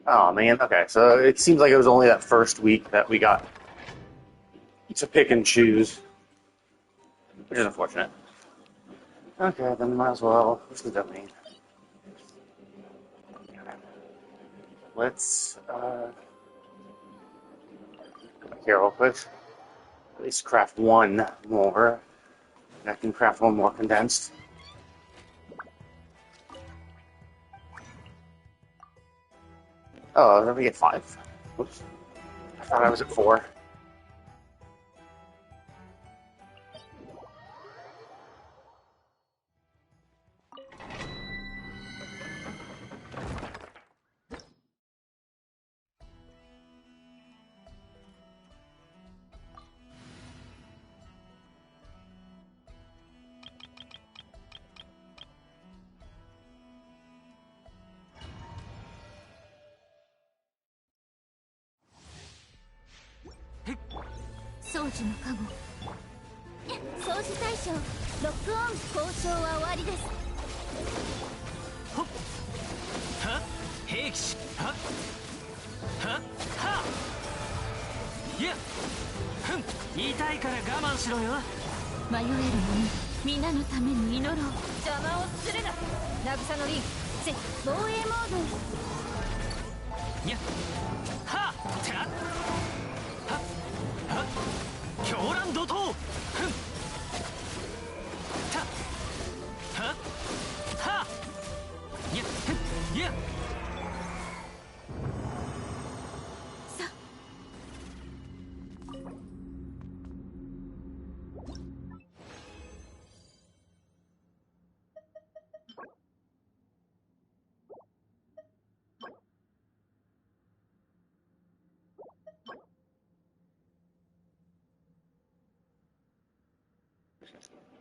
Oh man, okay, so it seems like it was only that first week that we got to pick and choose, which is unfortunate. Okay, then we might as well. What's the domain? Let's go back here real quick. At least craft one more. And I can craft one more condensed. Oh, let me get 5. Oops. I thought I was at 4.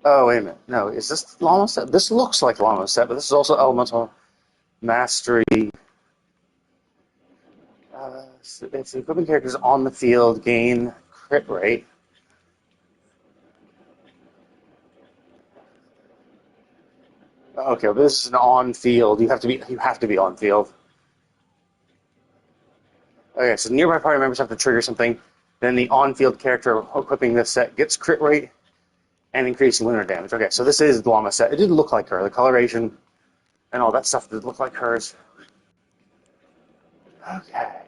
Oh, wait a minute. No, is this Llama set? This looks like Llama set, but this is also Elemental Mastery. It's the equipping characters on the field gain crit rate. Okay, well, this is an on field. You have to be on field. Okay, so nearby party members have to trigger something. Then the on field character equipping this set gets crit rate and increasing lunar damage. Okay, so this is the Llama set. It didn't look like her. The coloration and all that stuff did look like hers. Okay.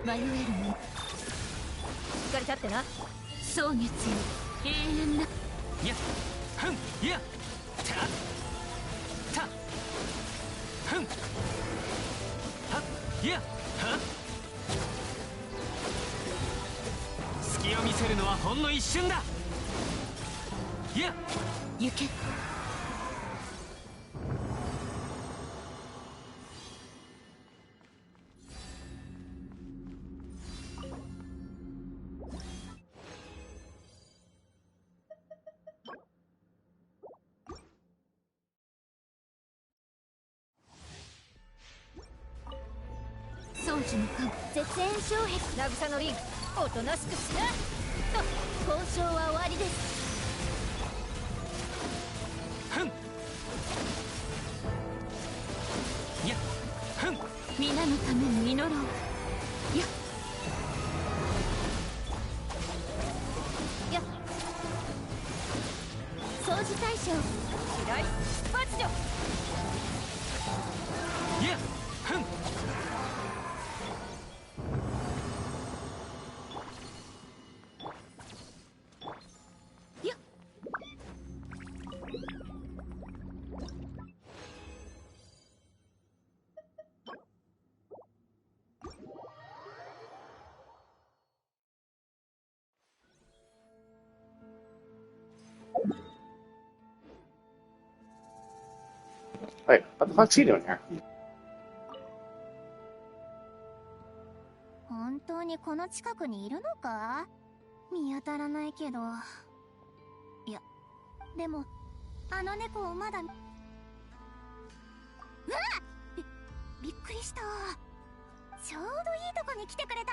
迷えるもの。しっかり立ってな。蒼月よ、永遠な。やふんやたたふんはやは隙を見せるのはほんの一瞬だ。や行け。宗樹の勘、絶縁障壁、渚のリング、おとなしくしな。と交渉は終わりです。ふんやふん皆のために祈ろう。やや掃除大将、左出発よ。やふんやWait, what the fuck's he doing here? 本当にこの近くにいるのか？見当たらないけど。いや、でもあの猫をまだ。うわっ！びっくりした。ちょうどいいとこに来てくれた。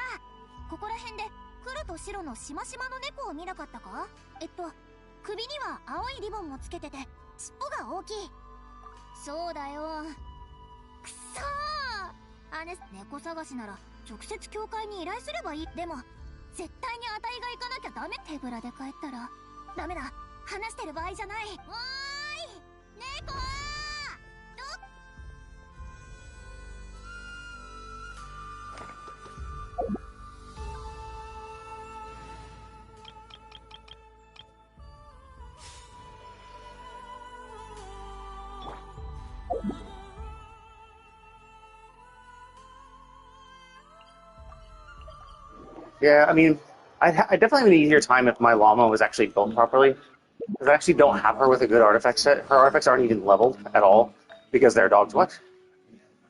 ここら辺で黒と白のしましまの猫を見なかったか？首には青いリボンもつけてて尻尾が大きい。そうだよ。くそー、猫探しなら直接教会に依頼すればいい。でも絶対にあたいが行かなきゃダメ。手ぶらで帰ったらダメだ。話してる場合じゃない。おーい猫ー、Yeah, I mean, I definitely have an easier time if my llama was actually built properly. Because I actually don't have her with a good artifact set. Her artifacts aren't even leveled at all because they're dogs. What?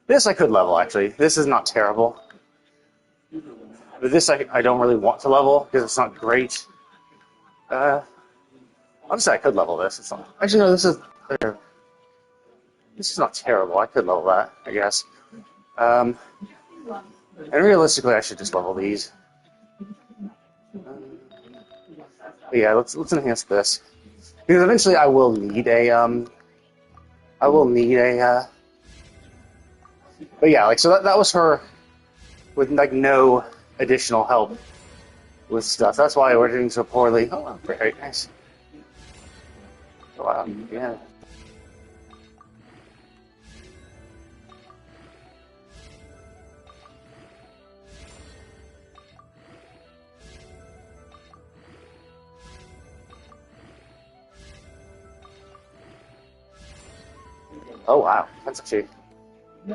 This I could level, actually. This is not terrible. But this I don't really want to level because it's not great. Honestly, I could level this. It's not, actually, no, this is not terrible. I could level that, I guess. And realistically, I should just level these. But yeah, let's enhance this because eventually I will need a But yeah, like so that was her with like no additional help with stuff. That's why we're doing so poorly. Oh, wow, very nice. Wow, yeah. Oh wow, that's actually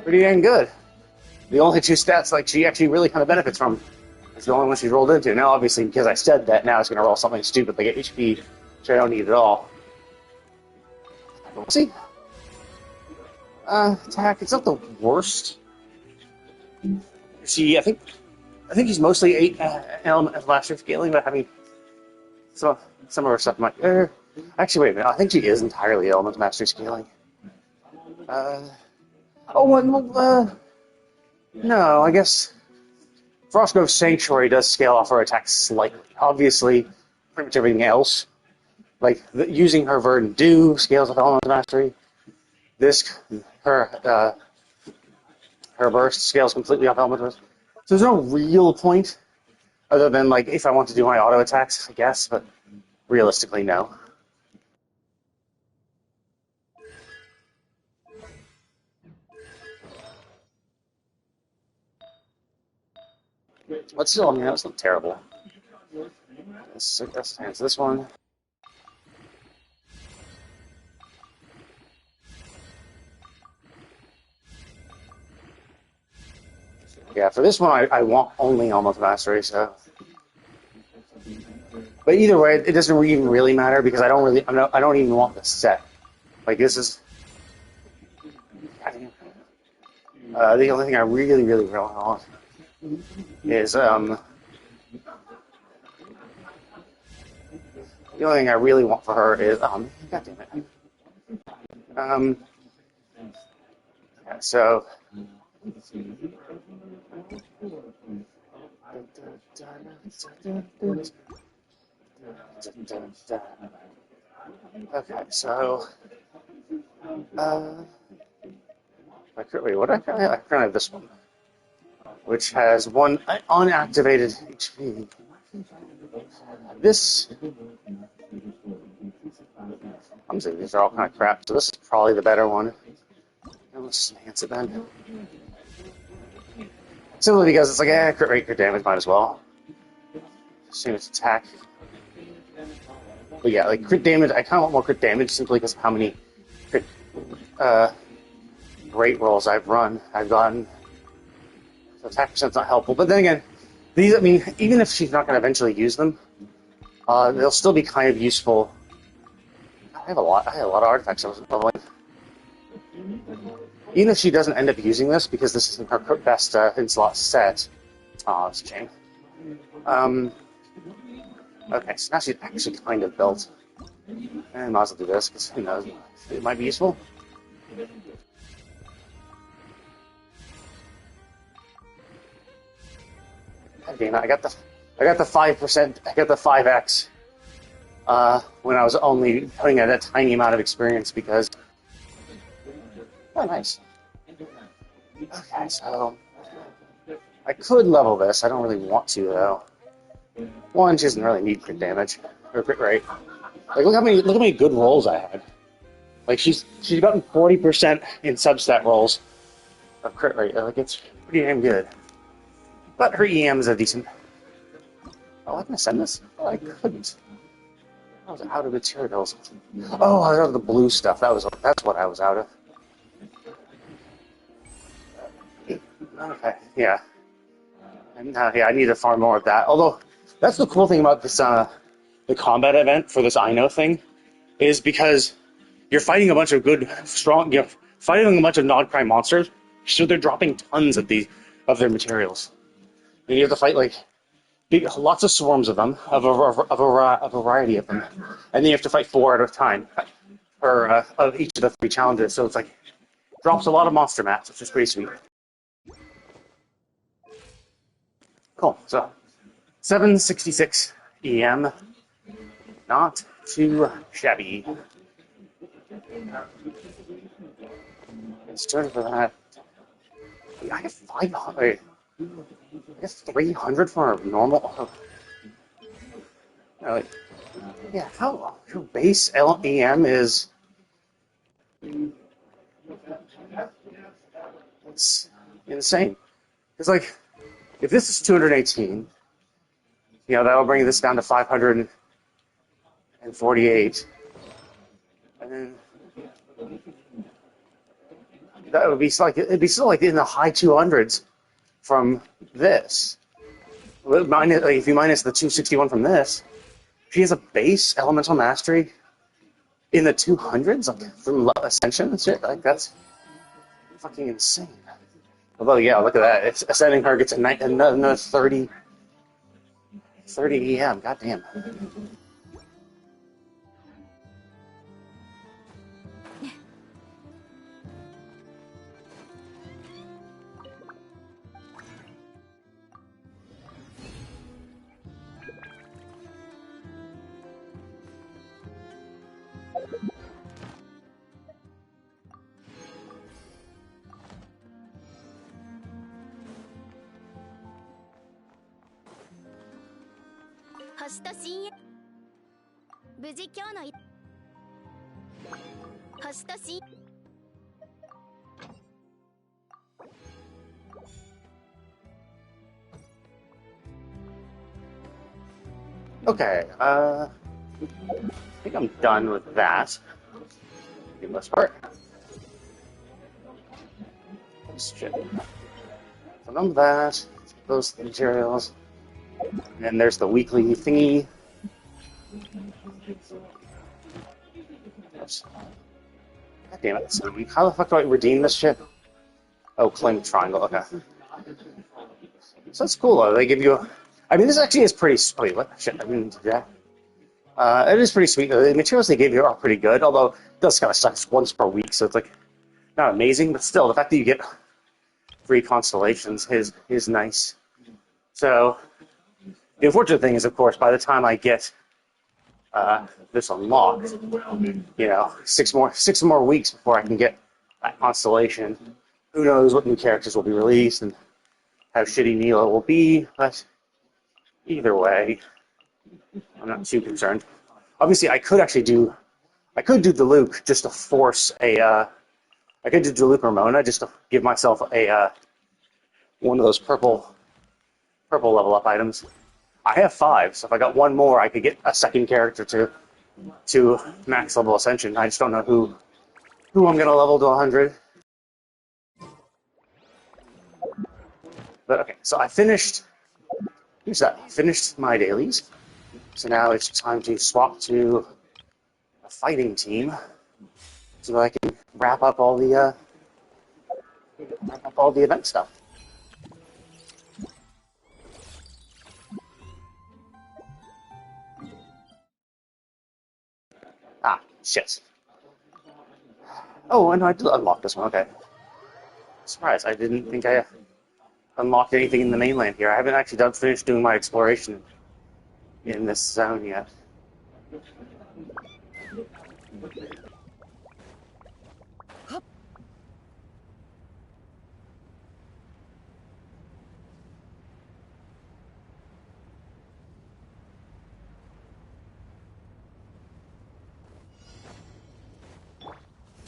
pretty dang good. The only two stats like she actually really kind of benefits from is the only one she's rolled into. Now, obviously, because I said that, now it's going to roll something stupid like HP, which I don't need at all. But we'll see. Attack. It's not the worst. I think she's mostly 8 element of master scaling, but having some of her stuff might. Actually, wait a minute. I think she is entirely element master scaling. No, I guess Frostgrove Sanctuary does scale off her attacks slightly. Obviously, pretty much everything else, like using her Verdant Dew scales off element mastery. Her burst scales completely off element mastery. So there's no real point other than like if I want to do my auto attacks, I guess, but realistically, no. But still, I mean, that was not terrible. Let's answer this one. Yeah, for this one, I want only almost mastery, so. But either way, it doesn't even really matter because I don't even want the set. Like this is. The only thing I really want is the only thing I really want for her is God damn it. Yeah, so. Okay, so wait, what I currently have this one, which has one unactivated HP. This, I'm saying these are all kind of crap, so this is probably the better one. Let's just enhance it then. Simply because it's like, crit rate, crit damage, might as well. Same as attack. But yeah, like crit damage, I kind of want more crit damage simply because of how many crit rate rolls I've gotten. So attack percent's not helpful. But then again, these, I mean, even if she's not going to eventually use them, they'll still be kind of useful. I had a lot of artifacts I was leveling. Even if she doesn't end up using this, because this isn't her best in-slot set. Oh, that's a shame. Okay, so now she's actually kind of built. And might as well do this, because who knows, it might be useful. God damn it, I got the 5%, I got the 5x when I was only putting in a tiny amount of experience because... Oh, nice. Okay, so... I could level this, I don't really want to, though. One, she doesn't really need crit damage, or crit rate. Like, look how many good rolls I had. Like, she's gotten 40% in substat rolls of crit rate. Like, it's pretty damn good. But her EM is a decent... Oh, I can send this? Oh, I couldn't. I was out of materials. Oh, I was out of the blue stuff. That's what I was out of. Okay, yeah. And yeah, I need to farm more of that. Although, that's the cool thing about this, the combat event for this Aino thing, is because you're fighting a bunch of good, strong, fighting a bunch of non-crime monsters, so they're dropping tons of their materials. And you have to fight like lots of swarms of them, of a variety of them, and then you have to fight 4 at a time, or of each of the 3 challenges. So it's like drops a lot of monster mats, which is pretty sweet. Cool. So 766 EM, not too shabby. It's turn for that. I get 500. I guess 300 for a normal. Yeah, how your base LEM is. It's insane. It's like, if this is 218, that'll bring this down to 548. And then that would be like, it'd be still like in the high 200s from this. If you minus the 261 from this, she has a base elemental mastery in the 200s, like from Ascension and shit. Like, that's fucking insane. Although, yeah, look at that. It's ascending her gets another 30 EM. Goddamn. Okay, I think I'm done with that. For the most part. Shit. So none of that. Those materials. And there's the weekly thingy. Oops. God damn it. So how the fuck do I redeem this shit? Oh, claim triangle. Okay. So that's cool, though. They give you... I mean, this actually is pretty... Wait, what? Shit, I didn't do that. It is pretty sweet. The materials they give you are pretty good, although it does kind of suck. It's once per week, so it's like not amazing, but still, the fact that you get free constellations is nice. So the unfortunate thing is, of course, by the time I get this unlocked, you know, six more weeks before I can get that constellation. Who knows what new characters will be released and how shitty Neela will be, but either way, I'm not too concerned. Obviously, I could do Diluc just to force a, I could do Diluc or Mona just to give myself a, one of those purple level up items. I have 5, so if I got one more, I could get a second character to max level ascension. I just don't know who I'm gonna level to 100. But okay, so I finished. Here's that. Finished my dailies. So now it's time to swap to a fighting team, so that I can wrap up all the event stuff. Ah, shit. Oh, and I did unlock this one. Okay. Surprise! I didn't think I unlocked anything in the mainland here. I haven't actually finished doing my exploration in this zone yet.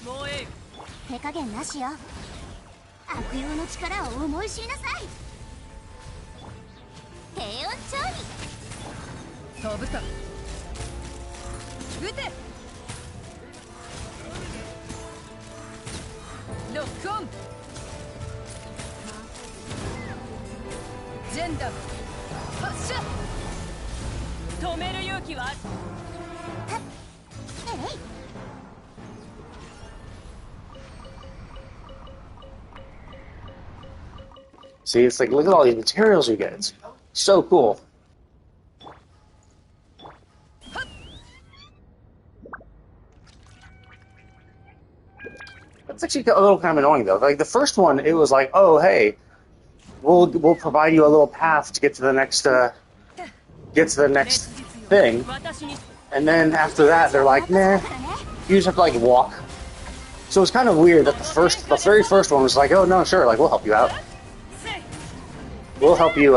Moe. 手加減なしよ。悪用の力を思い知りなさい。低温調理。飛ぶさ。撃て。ロックオン。ジェンダー発射。止める勇気はある。えい。See, it's like, look at all these materials you get. It's so cool. That's actually a little kind of annoying, though. Like, the first one, it was like, oh, hey, we'll provide you a little path to get to the next thing. And then after that, they're like, nah, you just have to, like, walk. So it's kind of weird that the very first one was like, oh, no, sure, like, we'll help you out. We'll help you,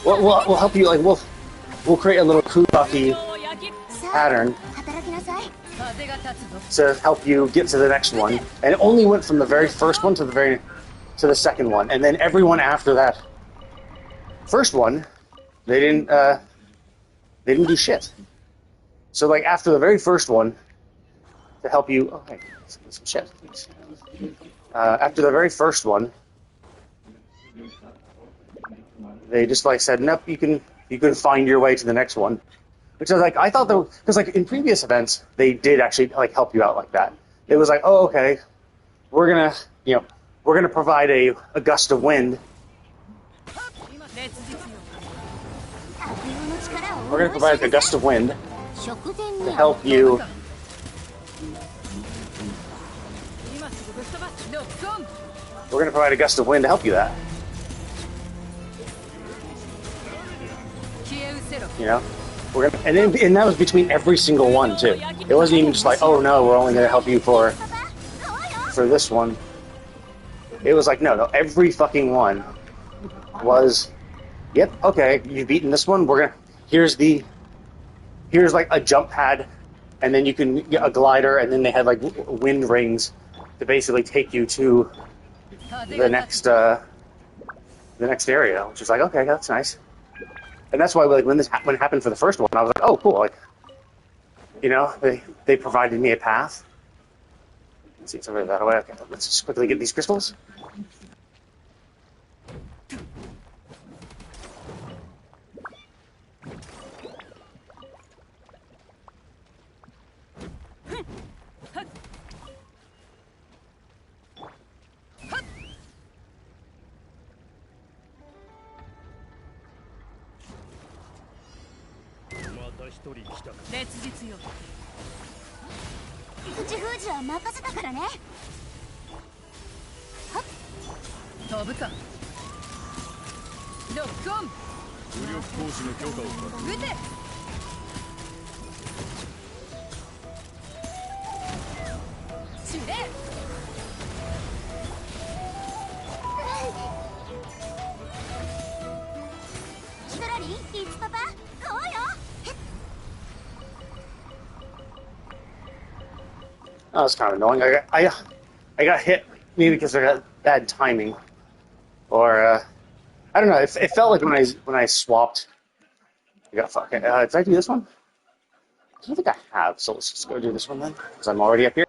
we'll help you, like, we'll create a little Kubaki pattern to help you get to the next one. And it only went from the very first one to the second one. And then everyone after that first one, they didn't do shit. So, like, after the very first one, to help you, oh, hey, some shit. After the very first one, they just like said, nope, you can find your way to the next one. Which is like, I thought that, because like in previous events, they did actually like help you out like that. It was like, oh, okay, we're gonna provide a gust of wind. We're gonna provide a gust of wind to help you. We're going to provide a gust of wind to help you that. You know? And that was between every single one, too. It wasn't even just like, oh no, we're only going to help you for this one. It was like, no, every fucking one was, yep, okay, you've beaten this one, here's like a jump pad, and then you can get a glider, and then they had like wind rings to basically take you to the next the next area, which is like, okay, that's nice. And that's why, like, when when it happened for the first one, I was like, oh, cool. Like, you know, they provided me a path. Let's see, it's over that way. Okay, let's just quickly get these crystals. That was kind of annoying. I got hit maybe because I got bad timing, or I don't know. It felt like when I swapped, I got fuck. Did I do this one? I don't think I have. So let's just go do this one then, because I'm already up here.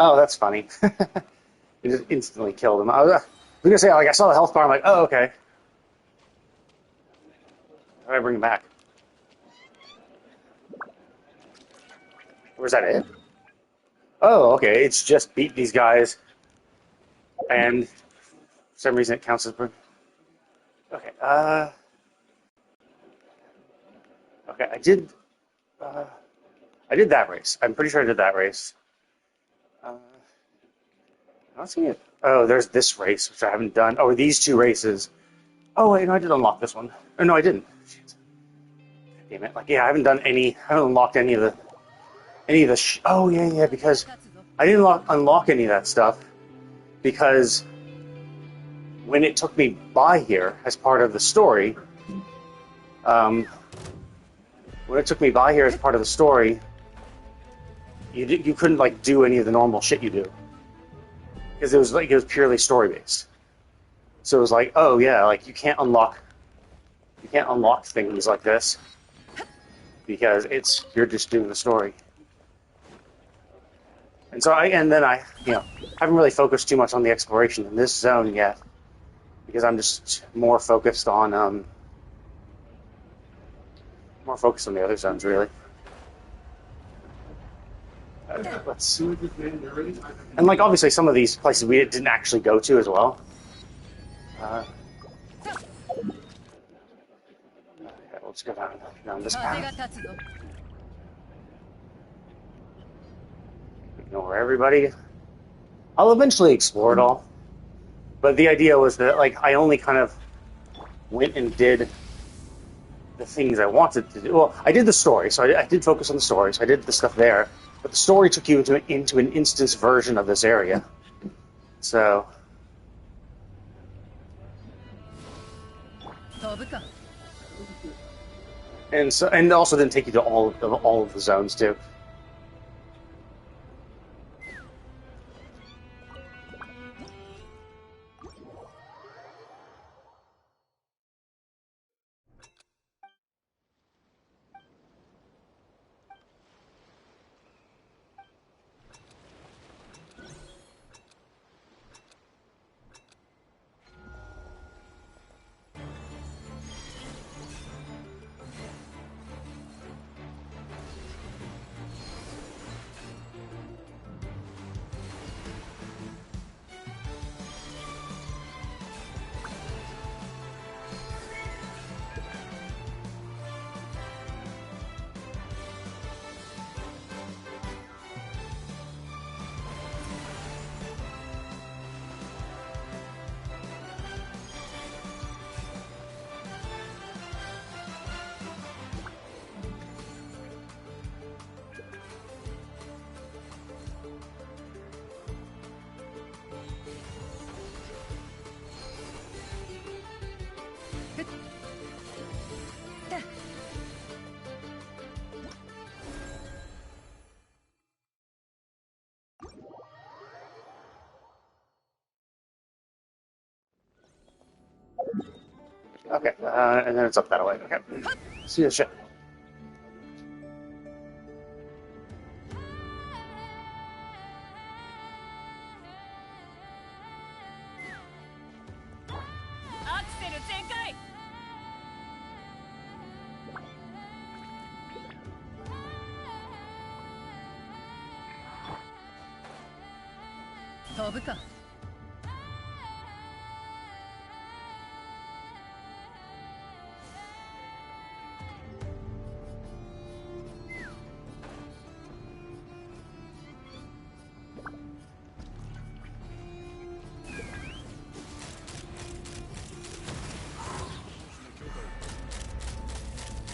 Oh, that's funny. It just instantly killed him. I was gonna say, like, I saw the health bar. I'm like, oh, okay. How do I bring him back? Or is that it? Oh, okay. It's just beat these guys, and for some reason it counts as. Okay. Okay. I did that race. I'm pretty sure I did that race. I'm not seeing it. Oh, there's this race, which I haven't done. Oh, these two races. Oh, wait, no, I did unlock this one. Oh, no, I didn't. Shit. Damn it. Like, yeah, I haven't done any. I haven't unlocked any of the. Oh, yeah, because I didn't unlock any of that stuff because when it took me by here as part of the story, you couldn't like do any of the normal shit you do because it was purely story based. So it was like, oh yeah, like you can't unlock things like this because you're just doing the story. And so I haven't really focused too much on the exploration in this zone yet because I'm just more focused on the other zones really. Let's see. And like obviously some of these places we didn't actually go to as well. Okay, let's go down this path. Ignore everybody. I'll eventually explore it all. But the idea was that like I only kind of went and did the things I wanted to do. Well, I did the story, so I did focus on the story, so I did the stuff there. But the story took you into an instance version of this area. So. And also didn't take you to all of the zones too. Okay, and then it's up that way. Okay. See the shit.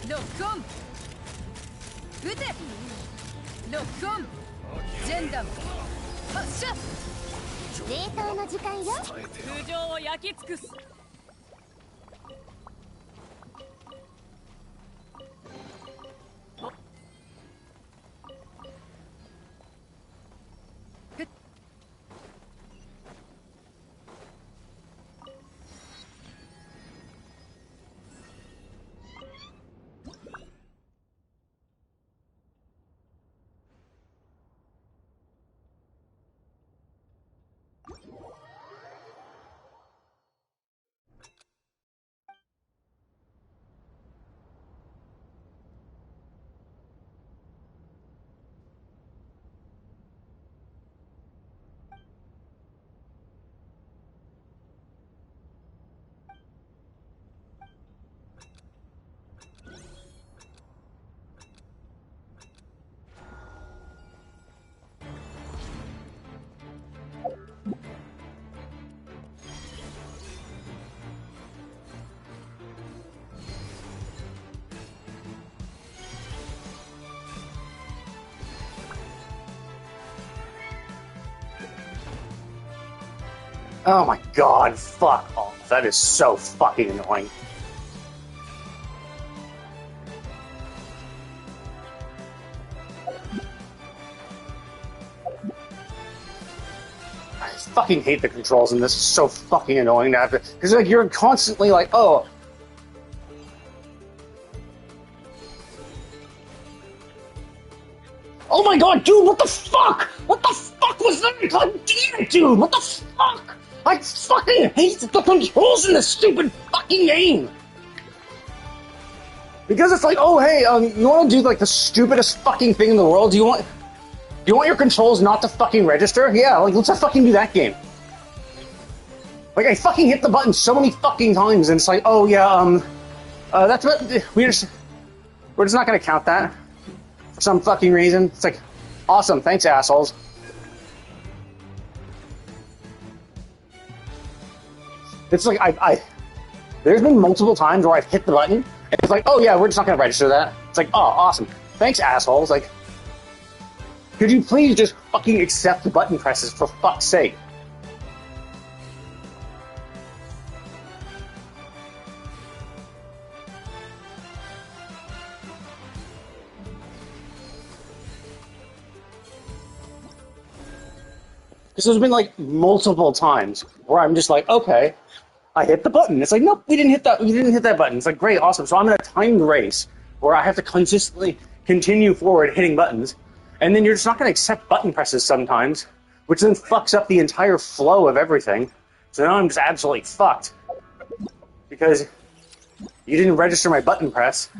Lock on! 撃て！ロックオン！ジェンダム発射！冷凍の時間よ。空上を焼き尽くす！Oh my god, fuck off. That is so fucking annoying. I fucking hate the controls in this. It's so fucking annoying to have to... Because like, you're constantly like, oh... Oh my god, dude, what the fuck? What the fuck was that? God damn it, dude, what the fuck? I fucking hate the controls in this stupid fucking game. Because it's like, oh hey, you want to do like the stupidest fucking thing in the world? Do you want your controls not to fucking register? Yeah, like let's fucking do that game. Like I fucking hit the button so many fucking times, and it's like, oh yeah, that's what we're just not gonna count that for some fucking reason. It's like, awesome, thanks assholes. It's like there's been multiple times where I've hit the button and it's like, oh yeah, we're just not gonna register that. It's like, oh awesome, thanks assholes. Like, could you please just fucking accept the button presses for fuck's sake? Because there's been like multiple times where I'm just like, okay, I hit the button. It's like, nope, we didn't hit that. We didn't hit that button. It's like, great, awesome. So I'm in a timed race where I have to consistently continue forward hitting buttons, and then you're just not going to accept button presses sometimes, which then fucks up the entire flow of everything. So now I'm just absolutely fucked because you didn't register my button press,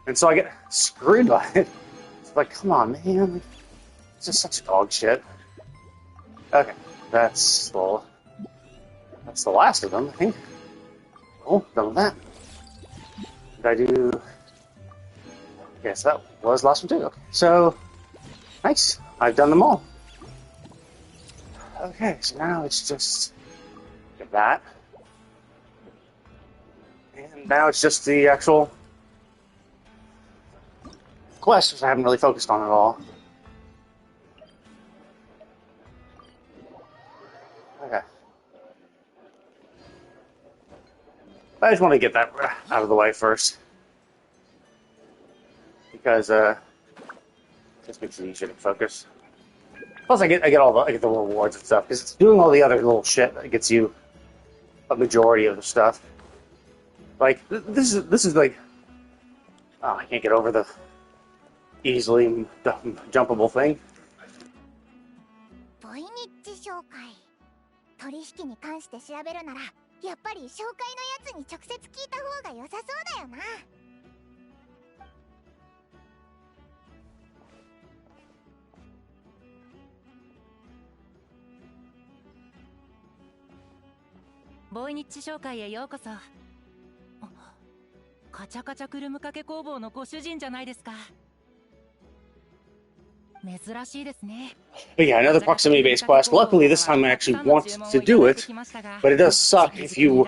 and so I get screwed by it. It's like, come on, man, it's just such dog shit. Okay, that's the last of them, I think. Oh, done with that. Did I do... Yes, that was the last one too. Okay, so, nice. I've done them all. Okay, so now it's just that. And now it's just the actual quest, which I haven't really focused on at all. Okay. I just want to get that out of the way first. Because, just makes it easier to focus. Plus, I get the rewards and stuff, because it's doing all the other little shit that gets you a majority of the stuff. Like this is like, oh, I can't get over the easily jumpable thing. ボイニッチ紹介。取引に関して調べるならやっぱり紹介のやつに直接聞いた方が良さそうだよな。ボイニッチ商会へようこそ。カチャカチャクルム掛け工房のご主人じゃないですか。珍しいですね。 But yeah, another proximity-based quest. Luckily, this time I actually want to do it, but it does suck if you...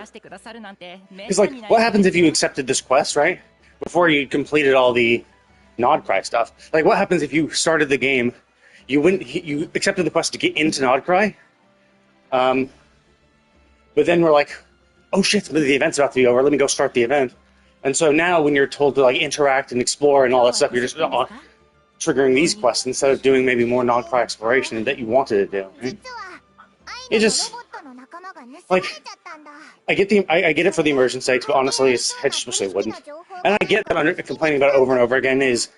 Because, like, what happens if you accepted this quest, right? Before you completed all the Nodcry stuff. Like, what happens if you started the game, you accepted the quest to get into Nodcry, but then we're like, oh shit, the event's about to be over, let me go start the event. And so now when you're told to, like, interact and explore and all that stuff, you're just... triggering these quests instead of doing maybe more non-cry exploration that you wanted to do. Right? It just like I get it for the immersion sakes, but honestly, I just wish they wouldn't. And I get that complaining about it over and over again is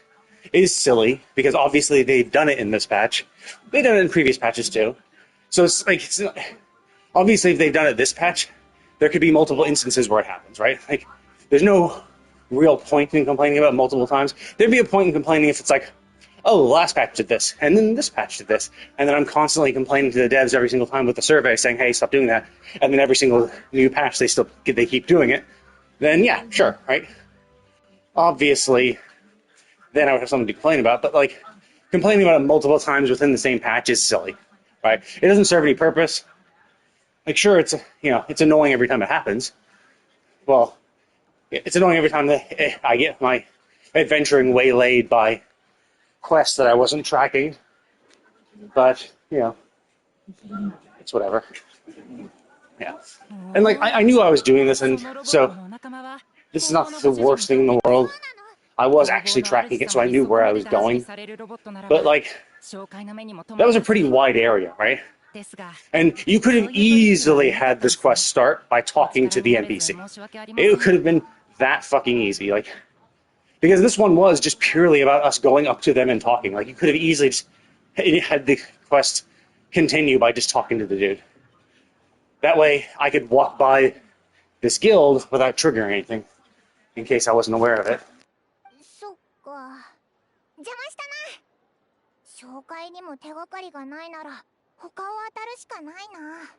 silly because obviously they've done it in this patch. They've done it in previous patches too. So it's like obviously if they've done it this patch, there could be multiple instances where it happens, right? Like there's no real point in complaining about it multiple times. There'd be a point in complaining if it's like, oh, the last patch did this, and then this patch did this, and then I'm constantly complaining to the devs every single time with the survey saying, hey, stop doing that, and then every single new patch they keep doing it, then yeah, sure, right? Obviously, then I would have something to complain about, but like, complaining about it multiple times within the same patch is silly, right? It doesn't serve any purpose. Like, sure, it's annoying every time it happens. Well, it's annoying every time that I get my adventuring waylaid by quests that I wasn't tracking, but it's whatever. Yeah, and like I knew I was doing this, and so this is not the worst thing in the world. I was actually tracking it, so I knew where I was going. But like that was a pretty wide area, right? And you could have easily had this quest start by talking to the NPC. It could have been that fucking easy, like. Because this one was just purely about us going up to them and talking. Like, you could have easily just had the quest continue by just talking to the dude. That way, I could walk by this guild without triggering anything, in case I wasn't aware of it. そっか。邪魔したな。紹介にも手がかりがないなら他を当たるしかないな。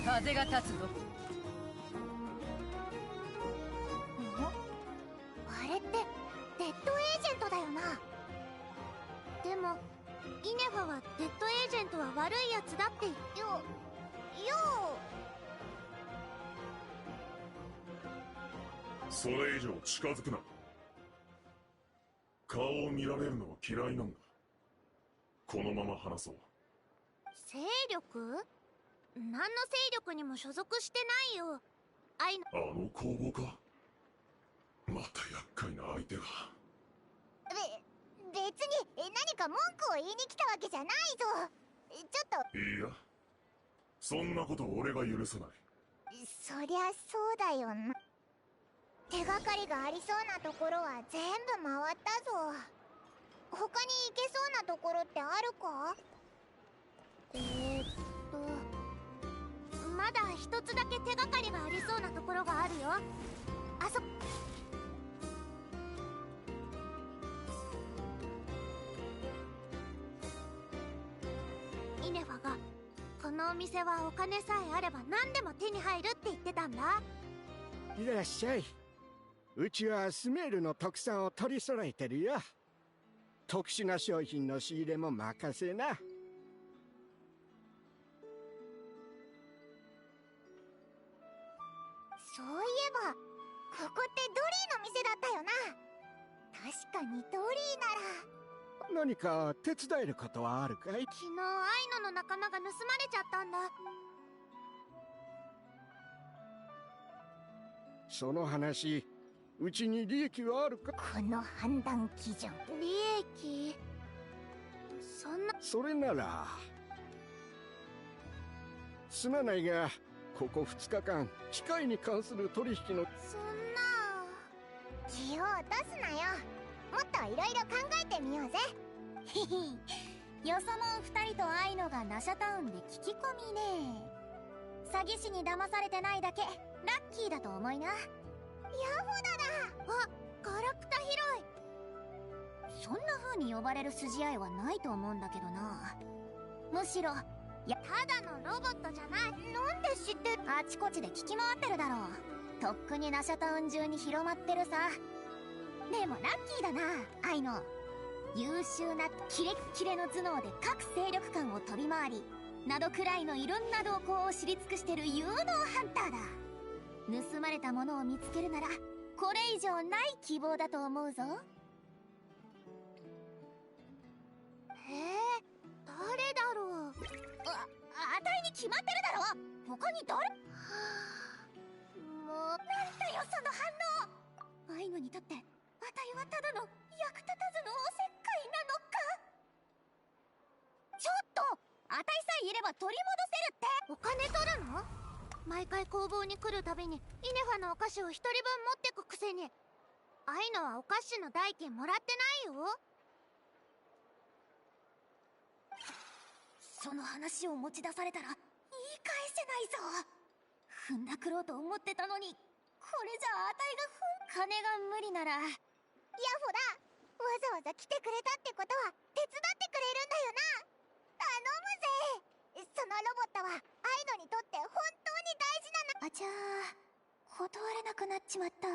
風が立つぞ。あれってデッドエージェントだよな。でもイネファはデッドエージェントは悪いやつだってそれ以上近づくな。顔を見られるのは嫌いなんだ。このまま話そう。勢力？何の勢力にも所属してないよ。アイノ。あの工房か。また厄介な相手だ。別に何か文句を言いに来たわけじゃないぞ。ちょっと。いや、そんなこと俺が許さない。そりゃそうだよな。手がかりがありそうなところは全部回ったぞ。他に行けそうなところってあるか？まだ一つだけ手がかりがありそうなところがあるよ。あそイネファがこのお店はお金さえあれば何でも手に入るって言ってたんだ。いらっしゃい。うちはスメールの特産を取り揃えてるよ。特殊な商品の仕入れも任せな。そういえばここってドリーの店だったよな。確かにドリーなら。何か手伝えることはあるかい？昨日アイノの仲間が盗まれちゃったんだ。その話、うちに利益はあるか？この判断基準。利益？そんな。それならすまないが、ここ2日間機械に関する取引の。そんな気を落とすなよ。もっといろいろ考えてみようぜ。へへ。よそもん2人とアイノがナシャタウンで聞き込みね。詐欺師に騙されてないだけラッキーだと思いな。ヤホダだ。あ、ガラクタ広い。そんな風に呼ばれる筋合いはないと思うんだけどな。むしろただのロボットじゃない。なんで知ってる？あちこちで聞き回ってるだろう。とっくにナシャタウン中に広まってるさ。でもラッキーだな、アイノ。優秀なキレッキレの頭脳で各勢力間を飛び回りなどくらいのいろんな動向を知り尽くしてる有能ハンターだ。盗まれたものを見つけるならこれ以上ない希望だと思うぞ。誰だろう。あたいに決まってるだろ。他に誰？はあ、もうなんだよその反応。アイノにとってあたいはただの役立たずのおせっかいなのか。ちょっとあたいさえいれば取り戻せるって。お金取るの？毎回工房に来るたびにイネファのお菓子を一人分持ってくくせに。アイノはお菓子の代金もらってないよ。その話を持ち出されたら言い返せないぞ。踏んだくろうと思ってたのに、これじゃあたいが金が無理なら。ヤホだ。わざわざ来てくれたってことは手伝ってくれるんだよな。頼むぜ。そのロボットはアイノにとって本当に大事なの。あちゃー、断れなくなっちまった。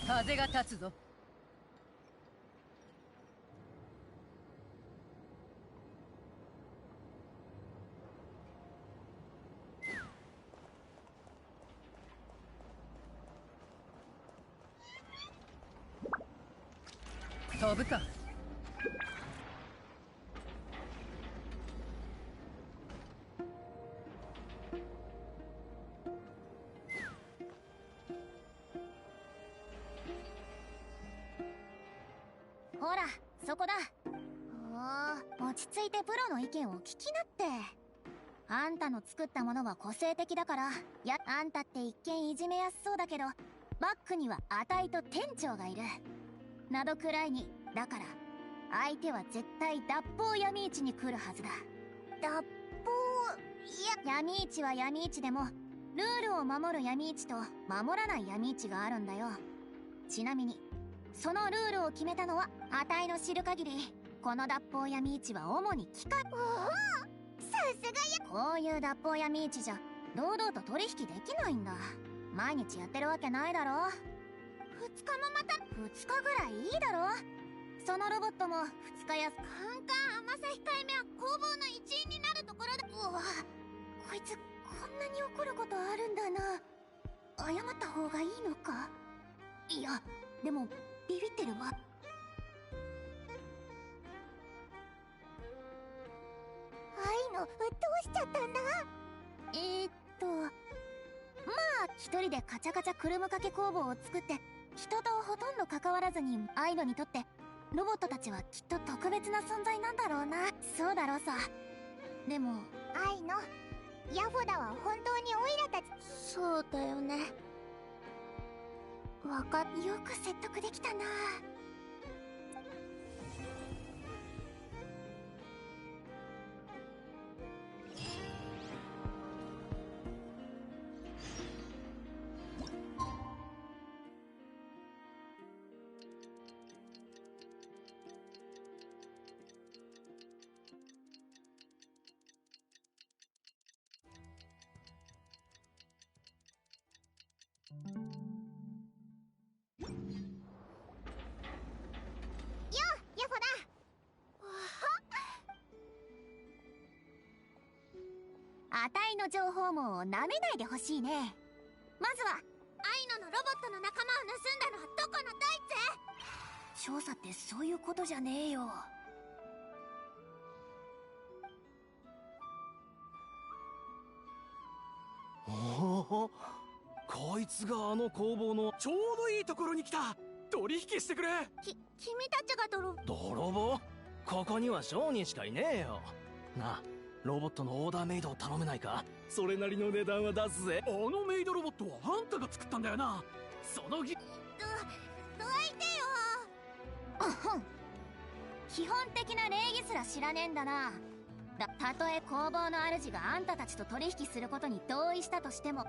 風が立つぞ。飛ぶか。ほら、そこだ。落ち着いてプロの意見を聞きなって。あんたの作ったものは個性的だから、あんたって一見いじめやすそうだけど、バックにはあたいと店長がいる。などくらいに、だから、相手は絶対脱法闇市に来るはずだ。脱法、闇市は闇市でも、ルールを守る闇市と守らない闇市があるんだよ。ちなみに、そのルールを決めたのは、あたいの知る限りこの脱法闇市は主に機械。おお、さすがや。こういう脱法闇市じゃ堂々と取引できないんだ。毎日やってるわけないだろ。2日もまた2日ぐらいいいだろ。そのロボットも2日やカンカン甘さ控えめは攻防の一員になるところだ。うわ、こいつこんなに怒ることあるんだな。謝った方がいいのか。いやでもビビってるわ。愛のどうしちゃったんだ。まあ一人でカチャカチャくるむかけ工房を作って人とほとんど関わらずに、アイノにとってロボットたちはきっと特別な存在なんだろうな。そうだろうさ。でもアイノ、ヤフォダは本当にオイラたち。そうだよね。よく説得できたな。ヤフォだ。あたいの情報網をなめないでほしいね。まずはアイノのロボットの仲間を盗んだのはどこのどいつ。調査ってそういうことじゃねえよ。おお、こいつがあの工房のちょうどいいところに来た。取引してくれ。君たちが泥棒？ここには商人しかいねえよ。なあ、ロボットのオーダーメイドを頼めないか。それなりの値段は出すぜ。あのメイドロボットはあんたが作ったんだよな。そのぎどいてよ。基本的な礼儀すら知らねえんだな。たとえ工房の主があんたたちと取引することに同意したとしても、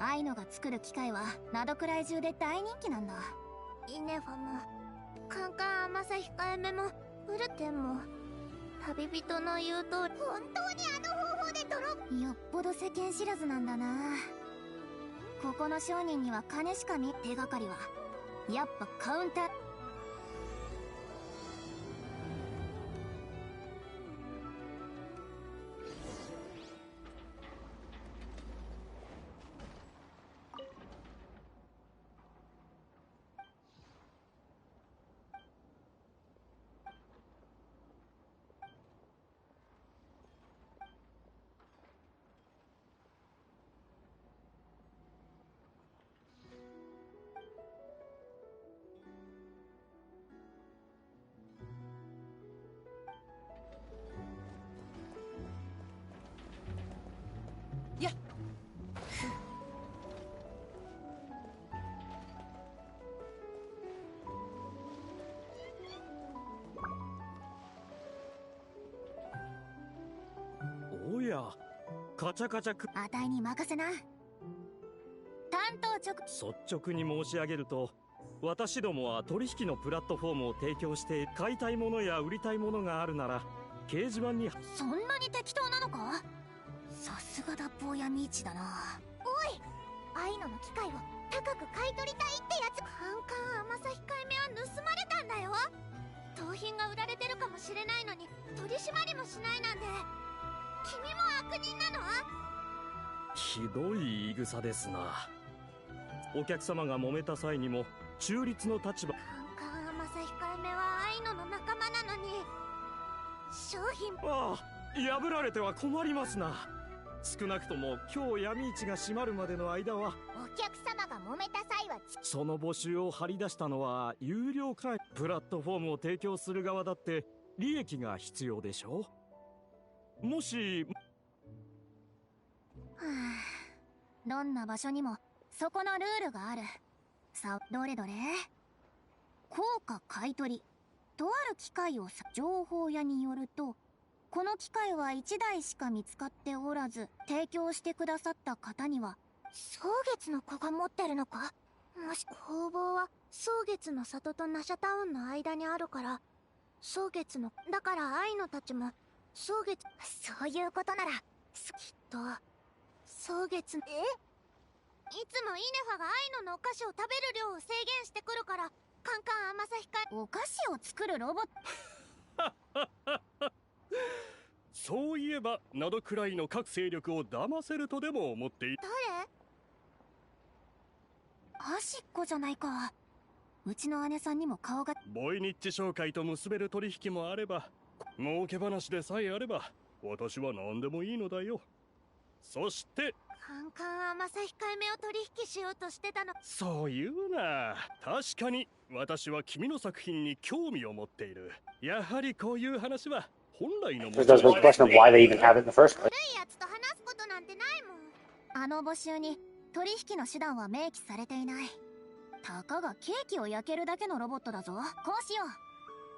アイノが作る機械はナドくらい中で大人気なんだ。イネファもカンカン甘さ控えめもウルテンも旅人の言う通り、本当にあの方法でよっぽど世間知らずなんだな。ここの商人には金しか手がかりはやっぱカウンター。やっおや、カチャカチャく。あたいに任せな。担当率直に申し上げると、私どもは取引のプラットフォームを提供して買いたいものや売りたいものがあるなら掲示板に。そんなに適当なのか。さすが脱法闇市だな。おい、アイノの機械を高く買い取りたいってやつ。カンカン甘さ控えめは盗まれたんだよ。盗品が売られてるかもしれないのに取り締まりもしないなんて、君も悪人なの？ひどい言い草ですな。お客様が揉めた際にも中立の立場。カンカン甘さ控えめはアイノの仲間なのに商品。ああ、破られては困りますな。少なくとも今日闇市が閉まるまでの間は。お客様が揉めた際はその募集を張り出したのは有料会員。プラットフォームを提供する側だって利益が必要でしょう。もしどんな場所にもそこのルールがある。さあ、どれどれ。効果買い取り。とある機械を情報屋によると、この機械は1台しか見つかっておらず、提供してくださった方には蒼月の子が持ってるのか。もし工房は蒼月の里とナシャタウンの間にあるから、蒼月のだからアイノたちも蒼月、そういうことならきっと蒼月、いつもイネファがアイノのお菓子を食べる量を制限してくるから、カンカン甘さ控え。お菓子を作るロボットそういえば灘くらいの各勢力を騙せるとでも思っている。誰？アシッコじゃないか。うちの姉さんにも顔が。ボイニッチ商会と結べる取引もあれば、儲け話でさえあれば私は何でもいいのだよ。そしてカンカン甘さ控えめを取引しようとしてたの。そう言うな。確かに私は君の作品に興味を持っている。やはりこういう話は本来の。 It does beg the question of why they even have it in the first place. 悪いやつと話すことなんてないもん。あの募集に取引の手段は明記されていない。たかがケーキを焼けるだけのロボットだぞ。こうしよう。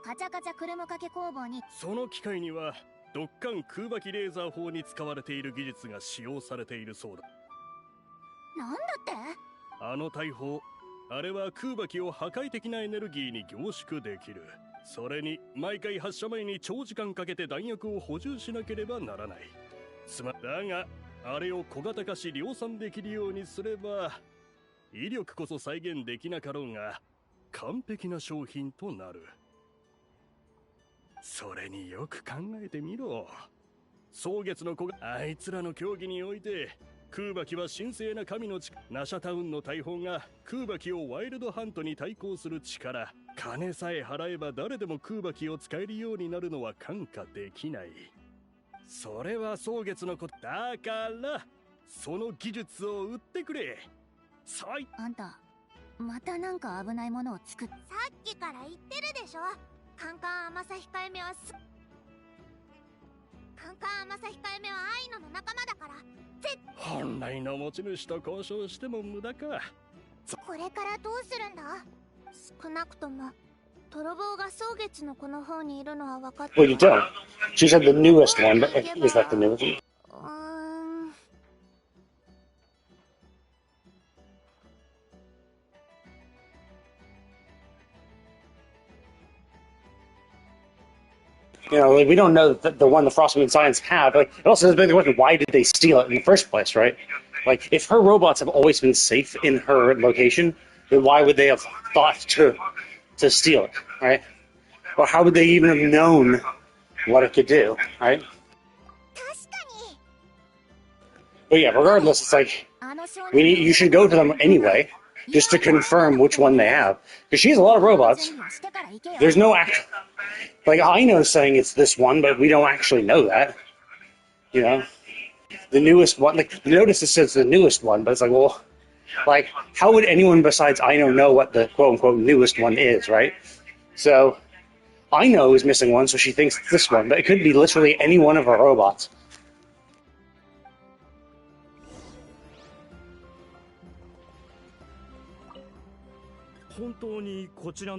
カチャカチャクルムかけ工房に。その機械にはドッカン空爆レーザー砲に使われている技術が使用されているそうだ。なんだって？あの大砲、あれは空爆を破壊的なエネルギーに凝縮できる。それに毎回発射前に長時間かけて弾薬を補充しなければならない。だがあれを小型化し量産できるようにすれば、威力こそ再現できなかろうが完璧な商品となる。それによく考えてみろ。蒼月の子があいつらの競技において、空爆は神聖な神の力、ナシャタウンの大砲が空爆をワイルドハントに対抗する力、金さえ払えば誰でも空爆を使えるようになるのは看過できない。それは蒼月のことだから、その技術を売ってくれ。あんたまたなんか危ないものを作っ。さっきから言ってるでしょ。カンカン甘さ控えめはカンカン甘さ控えめはアイノの仲間だから。本来の持ち主と交渉しても無駄か。これからどうするんだ？少なくとも泥棒が蒼月の子の方にいるのは分かって。 Well, you don't. She said the newest one, but is that the newest one? You know, like, we don't know that the one the Frostmoon Science have. Like, it also doesn't beg the question, why did they steal it in the first place, right? Like, if her robots have always been safe in her location, then why would they have thought to steal it, right? Or how would they even have known what it could do, right? But yeah, regardless, it's like, you should go to them anyway, just to confirm which one they have. Because she has a lot of robots. There's no actual... Like, Aino's saying it's this one, but we don't actually know that. You know? The newest one, like, the notice says the newest one, but it's like, well, like, how would anyone besides Aino know what the quote-unquote newest one is, right? So, Aino is missing one, so she thinks it's this one, but it could be literally any one of her robots. 本当にこちら。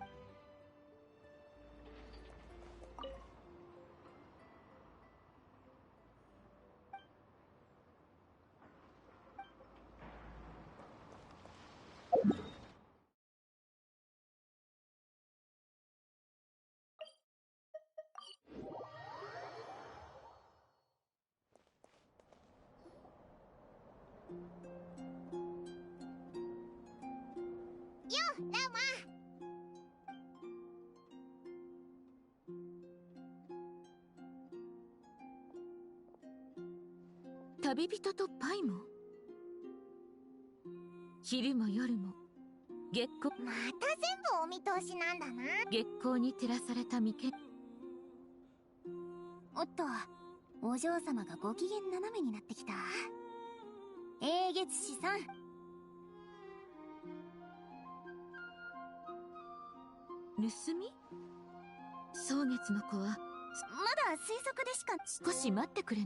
旅人とパイも昼も夜も月光、また全部お見通しなんだな。月光に照らされた眉間。おっと、お嬢様がご機嫌斜めになってきた。英月師さん、盗み？蒼月の子はまだ推測でしか。少し待ってくれ。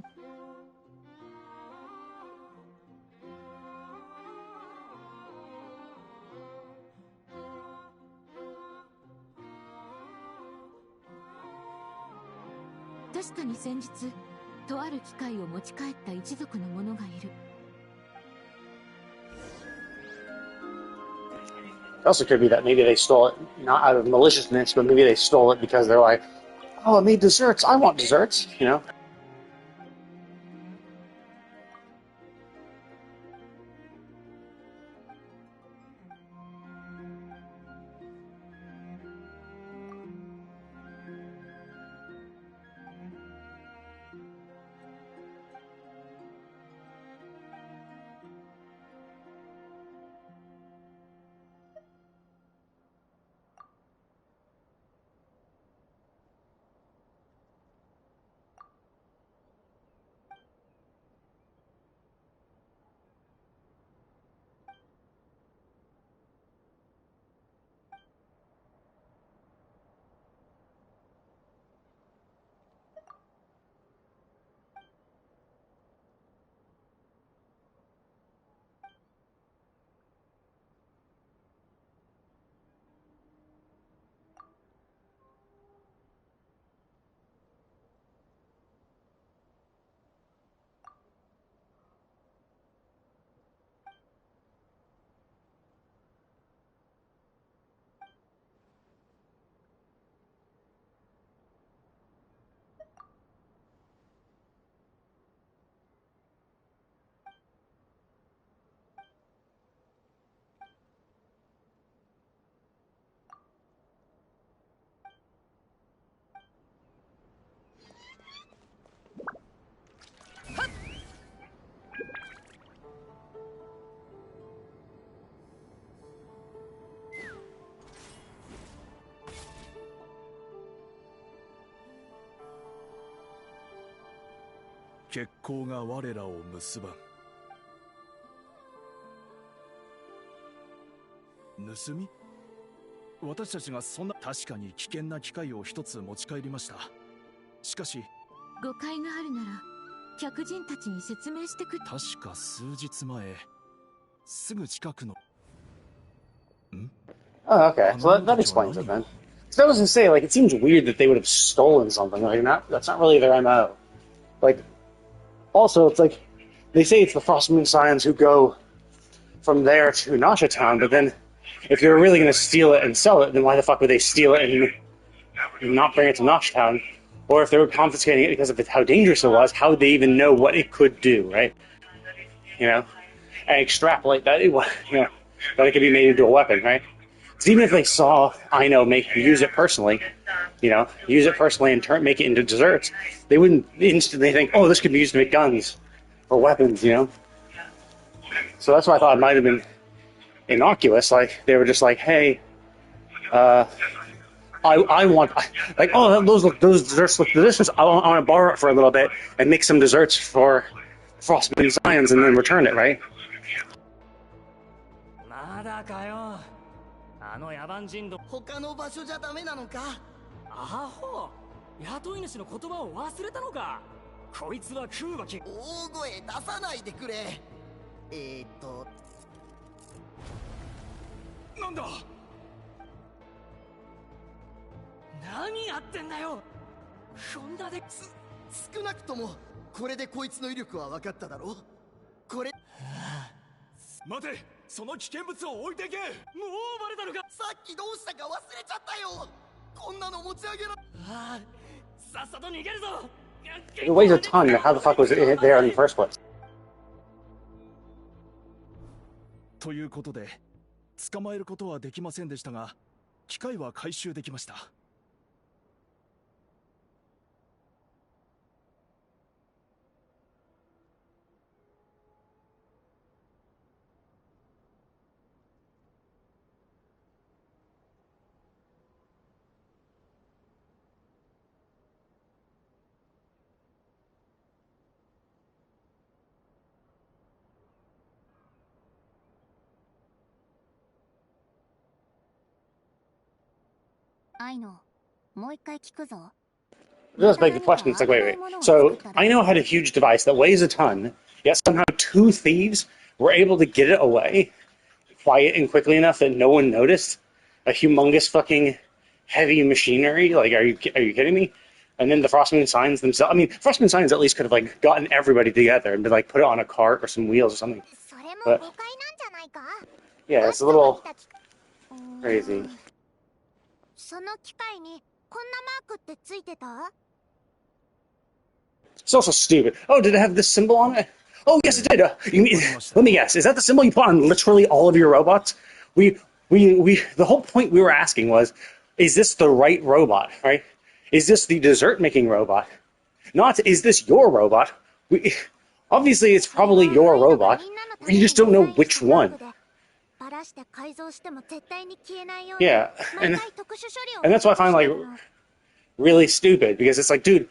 確かに先日とある機械を持ち帰った一族の者がいる。 It also could be that maybe they stole it not out of maliciousness, but maybe they stole it because they're like, oh, it made desserts. I want desserts, you know?結構が我らを結ばん。盗み？私たちがそんな確かに危険な機械を一つ持ち帰りました。しかし誤解があるなら客人たちに説明してくれ。確か数日前、すぐ近くの。ん？ Oh, okay. So that explains it then. So I was gonna say, like, it seems weird that they would have stolen something. Like, that's not really their MO. Like, also, it's like, they say it's the Frostmoon Scions who go from there to Nasha Town, but then, if they were really gonna steal it and sell it, then why the fuck would they steal it and not bring it to Nasha Town? Or if they were confiscating it because of how dangerous it was, how would they even know what it could do, right? You know? And extrapolate that, that it could be made into a weapon, right? Because even if they saw Aino use it personally, and make it into desserts, they wouldn't instantly think, oh, this could be used to make guns or weapons, So that's why I thought it might have been innocuous. Like, they were just like, hey, I want, like, oh, those desserts look delicious. I want to borrow it for a little bit and make some desserts for Frostmoon Scions and then return it, right? まだかよ。あの野蛮人ど他の場所じゃダメなのか。アホ、雇い主の言葉を忘れたのか。こいつは空馬大声出さないでくれ。なんだ。何やってんだよ。そんなで少なくともこれでこいつの威力は分かっただろ。これ待て、その危険物を置いてけ。もうバレたのか。さっきどうしたか忘れちゃったよ。こんなの持ち上げらああ、さっさと逃げるぞ。It weighs a ton. How the fuck was it there in the first place? ということで、捕まえることはできませんでしたが、機械は回収できました。Aino, もう一回聞くぞ。 Let's make the question. It's like, wait. So, Aino had a huge device that weighs a ton, yet somehow two thieves were able to get it away quiet and quickly enough that no one noticed. A humongous fucking heavy machinery. Like, are you kidding me? And then the Frostmoon signs themselves. I mean, Frostmoon signs at least could have like gotten everybody together and been like put it on a cart or some wheels or something. それも誤 But 解なんじゃないか？ yeah, it's a little crazy. その機械にこんなマークってついてた？ It's also stupid. Oh, did it have this symbol on it? Oh, yes, it did. Let me guess. Is that the symbol you put on literally all of your robots? The whole point we were asking was, is this the right robot, right? Is this the dessert-making robot? Not, is this your robot? Obviously, it's probably your robot. You just don't know which one. Yeah, and that's what I find, like, really stupid, because it's like, dude,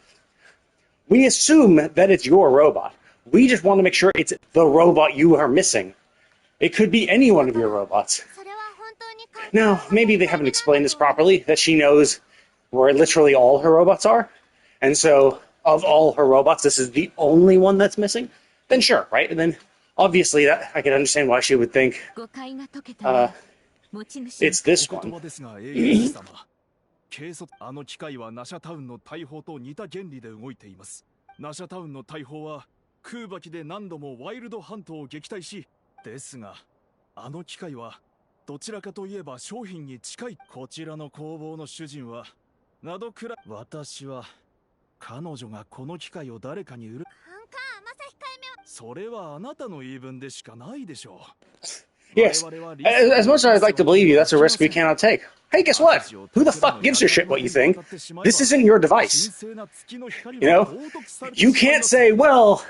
we assume that it's your robot. We just want to make sure it's the robot you are missing. It could be any one of your robots. Now, maybe they haven't explained this properly, that she knows where literally all her robots are, and so of all her robots, this is the only one that's missing. Then sure, right? And then obviously that I can understand why she would think it's this one. 警察あの機械はナシャタウンの大砲と似た原理で動いています。ナシャタウンの大砲は空爆で何度もワイルドハントを撃退し、ですがあの機械はどちらかといえば商品に近い。こちらの工房の主人はなどくら私は彼女がこの機械を誰かに売る。それはあなたの言い分でしかないでしょう。 Yes, as much as I'd like to believe you, that's a risk we cannot take. Hey, guess what? Who the fuck gives a shit what you think? This isn't your device. You know? You can't say, well,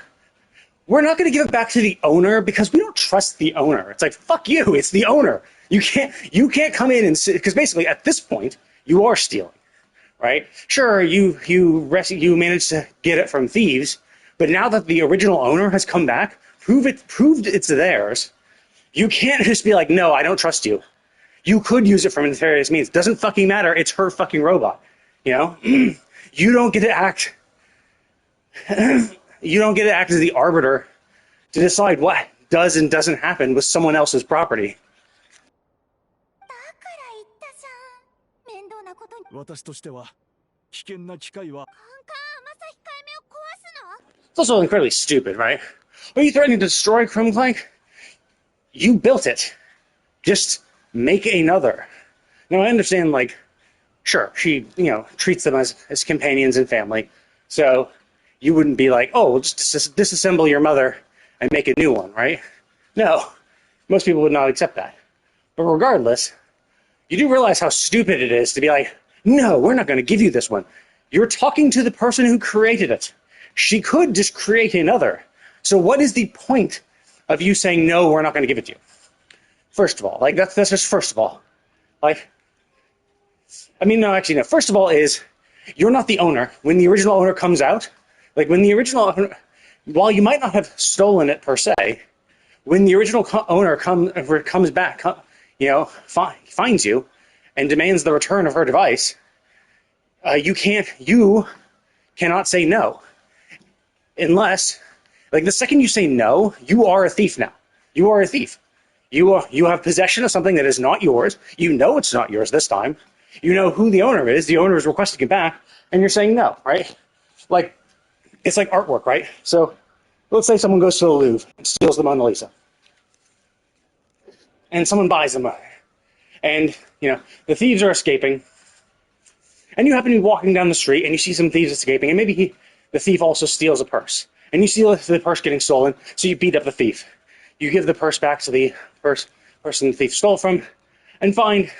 we're not going to give it back to the owner because we don't trust the owner. It's like, fuck you, it's the owner. You can't come in and because basically at this point, you are stealing, right? Sure, you managed to get it from thieves, but now that the original owner has come back, proved it's theirs, you can't just be like, no, I don't trust you. You could use it for nefarious means. Doesn't fucking matter. It's her fucking robot. You know? You don't get to act. You don't get to act as the arbiter to decide what does and doesn't happen with someone else's property. 私としては危険な機械は It's also incredibly stupid, right? Are you threatening to destroy Chrome Clank? You built it. Just make another. Now, I understand, like, sure, she, treats them as companions and family. So you wouldn't be like, oh, we'll just disassemble your mother and make a new one, right? No. Most people would not accept that. But regardless, you do realize how stupid it is to be like, no, we're not going to give you this one. You're talking to the person who created it. She could just create another. So what is the point of you saying, no, we're not going to give it to you? First of all, like, that's just first of all. Like, I mean, no, actually, no. First of all is, you're not the owner. When the original owner comes out, like, when the original owner, while you might not have stolen it per se, when the original owner comes back, finds you and demands the return of her device, you cannot say no. Unless, like, the second you say no, you are a thief now. You are a thief. You have possession of something that is not yours. You know it's not yours this time. You know who the owner is. The owner is requesting it back, and you're saying no, right? Like, it's like artwork, right? So, let's say someone goes to the Louvre and steals the Mona Lisa. And someone buys them. And, the thieves are escaping. And you happen to be walking down the street, and you see some thieves escaping, and maybe the thief also steals a purse. And you see the purse getting stolen, so you beat up the thief. You give the purse back to the person the thief stole from, and find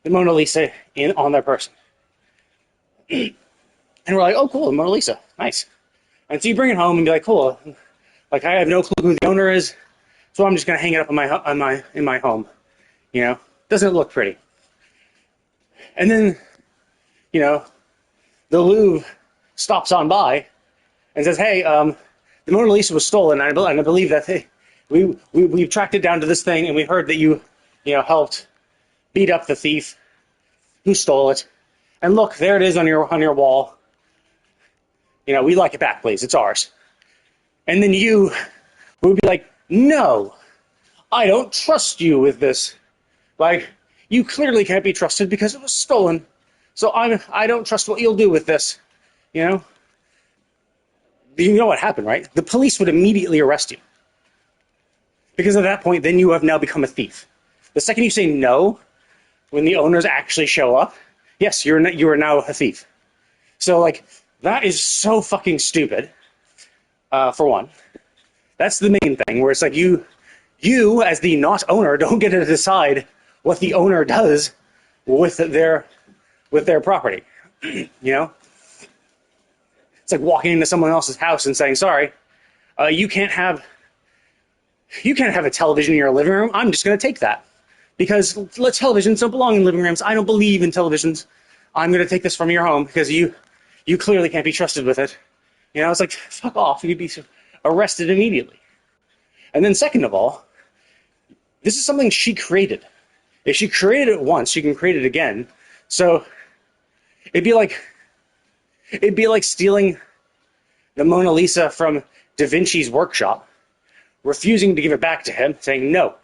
the Mona Lisa on their person. And we're like, oh, cool, the Mona Lisa, nice. And so you bring it home and be like, cool, like, I have no clue who the owner is, so I'm just gonna hang it up in my home. Doesn't it look pretty? And then, the Louvre stops on by and says, hey, the Mona Lisa was stolen, and I believe that we've tracked it down to this thing, and we heard that you helped beat up the thief who stole it. And look, there it is on your wall. We like it back, please. It's ours. And then you would be like, no, I don't trust you with this. Like, you clearly can't be trusted because it was stolen. So I don't trust what you'll do with this. you know, you know what happened, right? The police would immediately arrest you. Because at that point, then you have now become a thief. The second you say no, when the owners actually show up, yes, you are now a thief. So, like, that is so fucking stupid, for one. That's the main thing, where it's like you as the not owner, don't get to decide what the owner does with their property. You know? It's like walking into someone else's house and saying, sorry, you can't have a television in your living room. I'm just going to take that. Because televisions don't belong in living rooms. I don't believe in televisions. I'm going to take this from your home because you clearly can't be trusted with it. You know, it's like, fuck off. You'd be arrested immediately. And then second of all, this is something she created. If she created it once, she can create it again. So it'd be like stealing the Mona Lisa from Da Vinci's workshop, refusing to give it back to him, saying, no,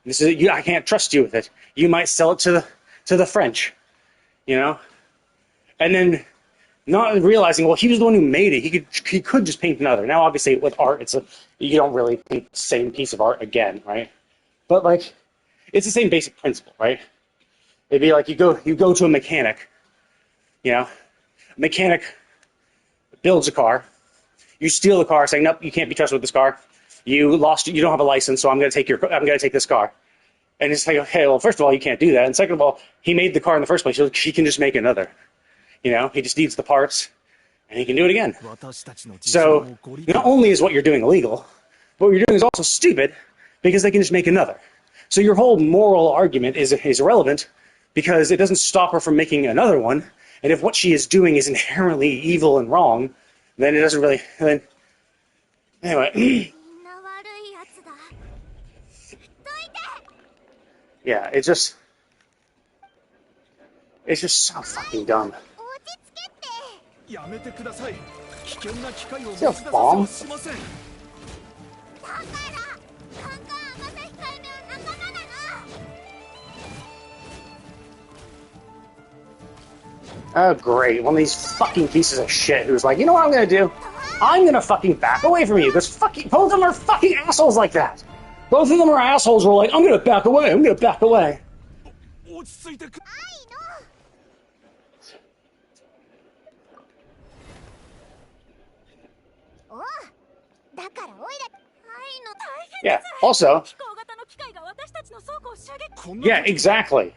I can't trust you with it. You might sell it to the French, you know? And then not realizing, well, he was the one who made it. He could just paint another. Now, obviously, with art, you don't really paint the same piece of art again, right? But, like, it's the same basic principle, right? It'd be like you go to a mechanic, you know? A mechanic builds a car. You steal the car, saying, nope, you can't be trusted with this car. You don't have a license, so I'm going to take this car. And it's like, okay, well, first of all, you can't do that. And second of all, he made the car in the first place, so he can just make another. You know, he just needs the parts, and he can do it again. So not only is what you're doing illegal, but what you're doing is also stupid, because they can just make another. So your whole moral argument is irrelevant, because it doesn't stop her from making another one. And if what she is doing is inherently evil and wrong, then it doesn't really... Anyway... Yeah, it's just so fucking dumb. See a bomb? Oh, great. One of these fucking pieces of shit who's like, you know what I'm gonna do? I'm gonna fucking back away from you, because both of them are fucking assholes like that. Both of them are assholes who are like, I'm gonna back away, I'm gonna back away. Yeah, also... Yeah, exactly.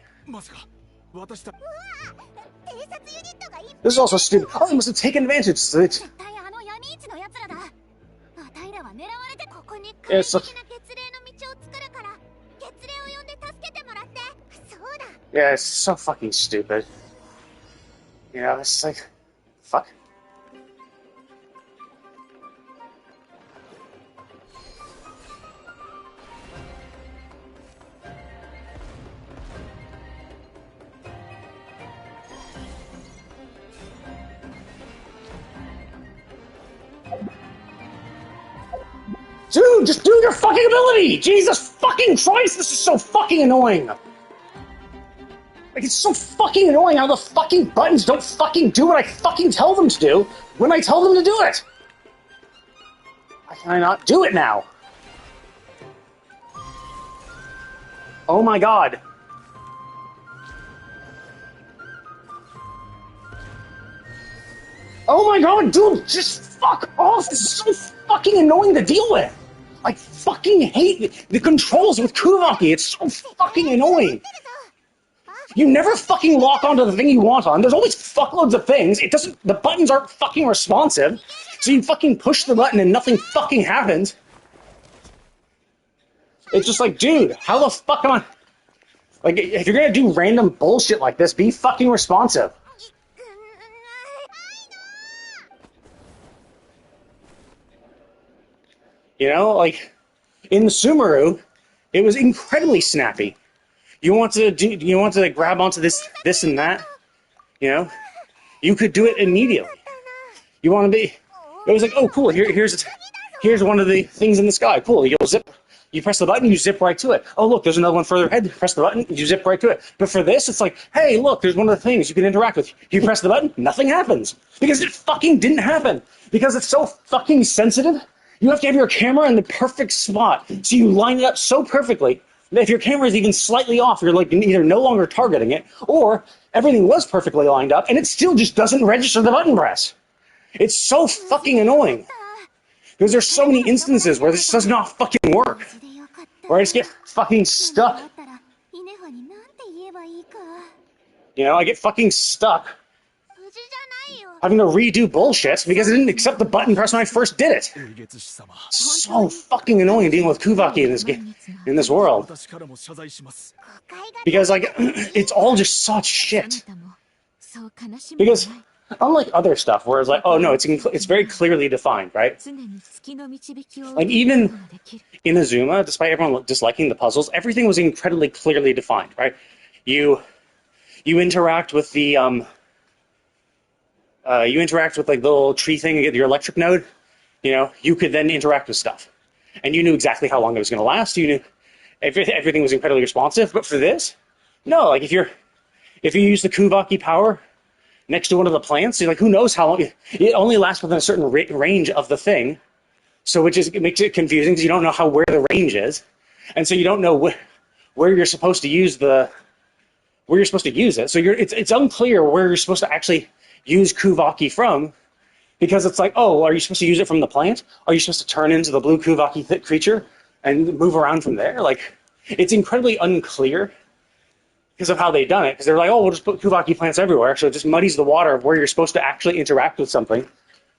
This is also stupid. Oh, they must have taken advantage. Yeah, it's so fucking stupid. You know, it's like, fuck. Dude, just do your fucking ability! Jesus fucking Christ, this is so fucking annoying! Like, it's so fucking annoying how the fucking buttons don't fucking do what I fucking tell them to do when I tell them to do it! Why can I not do it now? Oh my god. Oh my god, dude, just fuck off! This is so fucking annoying to deal with! I fucking hate the controls with Kuvaki. It's so fucking annoying. You never fucking lock onto the thing you want on. There's always fuckloads of things. The buttons aren't fucking responsive. So you fucking push the button and nothing fucking happens. It's just like, dude, how the fuck am I... Like, if you're gonna do random bullshit like this, be fucking responsive. You know, like, in the Sumeru, it was incredibly snappy. You want to grab onto this and that, you know? You could do it immediately. You want to be... It was like, oh, cool, here's one of the things in the sky. Cool, You press the button, you zip right to it. Oh, look, there's another one further ahead. Press the button, you zip right to it. But for this, it's like, hey, look, there's one of the things you can interact with. You press the button, nothing happens. Because it fucking didn't happen. Because it's so fucking sensitive. You have to have your camera in the perfect spot. So you line it up so perfectly that if your camera is even slightly off, you're like either no longer targeting it, or everything was perfectly lined up, and it still just doesn't register the button press. It's so fucking annoying. Because there's so many instances where this does not fucking work. Where I just get fucking stuck. You know, I get fucking stuck having to redo bullshit because I didn't accept the button press when I first did it. So fucking annoying dealing with Kuvaki in this game, in this world. Because, like, it's all just such shit. Because unlike other stuff where it's like, oh no, it's very clearly defined, right? Like even in Azuma, despite everyone disliking the puzzles, everything was incredibly clearly defined, right? You interact with the you interact with like the little tree thing and get your electric node. You know, you could then interact with stuff, and you knew exactly how long it was going to last. You knew everything was incredibly responsive. But for this, no. Like if you use the Kuvaki power next to one of the plants, you're like, who knows how long it only lasts within a certain range of the thing. So it makes it confusing because you don't know where the range is, and so you don't know where you're supposed to use it. So it's unclear where you're supposed to actually use Kuvaki from, because it's like, oh, are you supposed to use it from the plant? Are you supposed to turn into the blue Kuvaki creature and move around from there? Like, it's incredibly unclear because of how they've done it. Because they're like, oh, we'll just put Kuvaki plants everywhere, so it just muddies the water of where you're supposed to actually interact with something,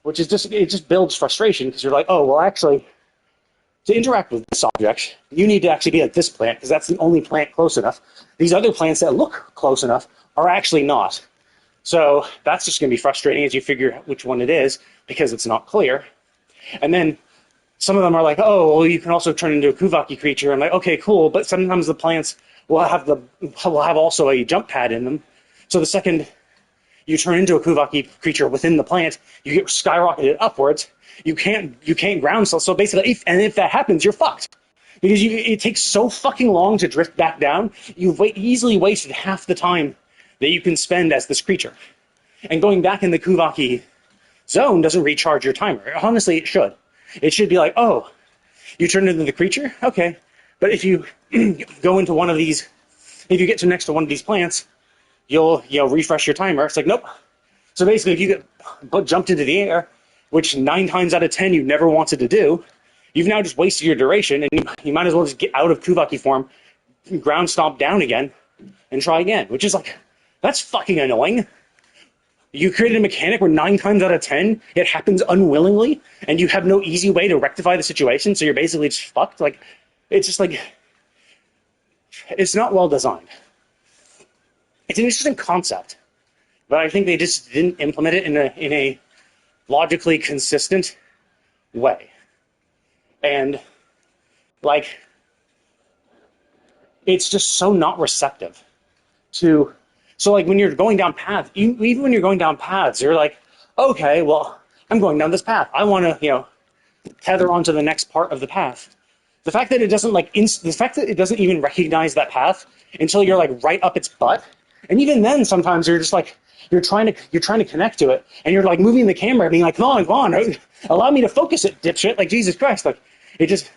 which is just builds frustration because you're like, oh, well, actually, to interact with this object, you need to actually be at this plant because that's the only plant close enough. These other plants that look close enough are actually not. So that's just going to be frustrating as you figure out which one it is because it's not clear. And then some of them are like, oh, well, you can also turn into a Kuvaki creature. I'm like, okay, cool, but sometimes the plants will have also a jump pad in them. So the second you turn into a Kuvaki creature within the plant, you get skyrocketed upwards. You can't ground so basically, if that happens, you're fucked. Because it takes so fucking long to drift back down, you've easily wasted half the time that you can spend as this creature. And going back in the Kuvaki zone doesn't recharge your timer. Honestly, it should. It should be like, oh, you turn into the creature? Okay. But if you go into one of these, if you get to next to one of these plants, you'll refresh your timer. It's like, nope. So basically, if you get jumped into the air, which 9 times out of 10 you've never wanted to do, you've now just wasted your duration, and you might as well just get out of Kuvaki form, ground stomp down again, and try again, which is like, that's fucking annoying. You created a mechanic where 9 times out of 10 it happens unwillingly, and you have no easy way to rectify the situation, so you're basically just fucked. Like, it's just like, it's not well designed. It's an interesting concept, but I think they just didn't implement it in a logically consistent way. And, like, it's just so not receptive to... So, like, when you're going down paths, even when you're going down paths, you're like, okay, well, I'm going down this path. I want to, tether onto the next part of the path. The fact that it doesn't, the fact that it doesn't even recognize that path until you're, like, right up its butt. And even then, sometimes you're just, like, you're trying to connect to it, and you're, like, moving the camera, being like, come on, allow me to focus it, dipshit. Like, Jesus Christ. Like, it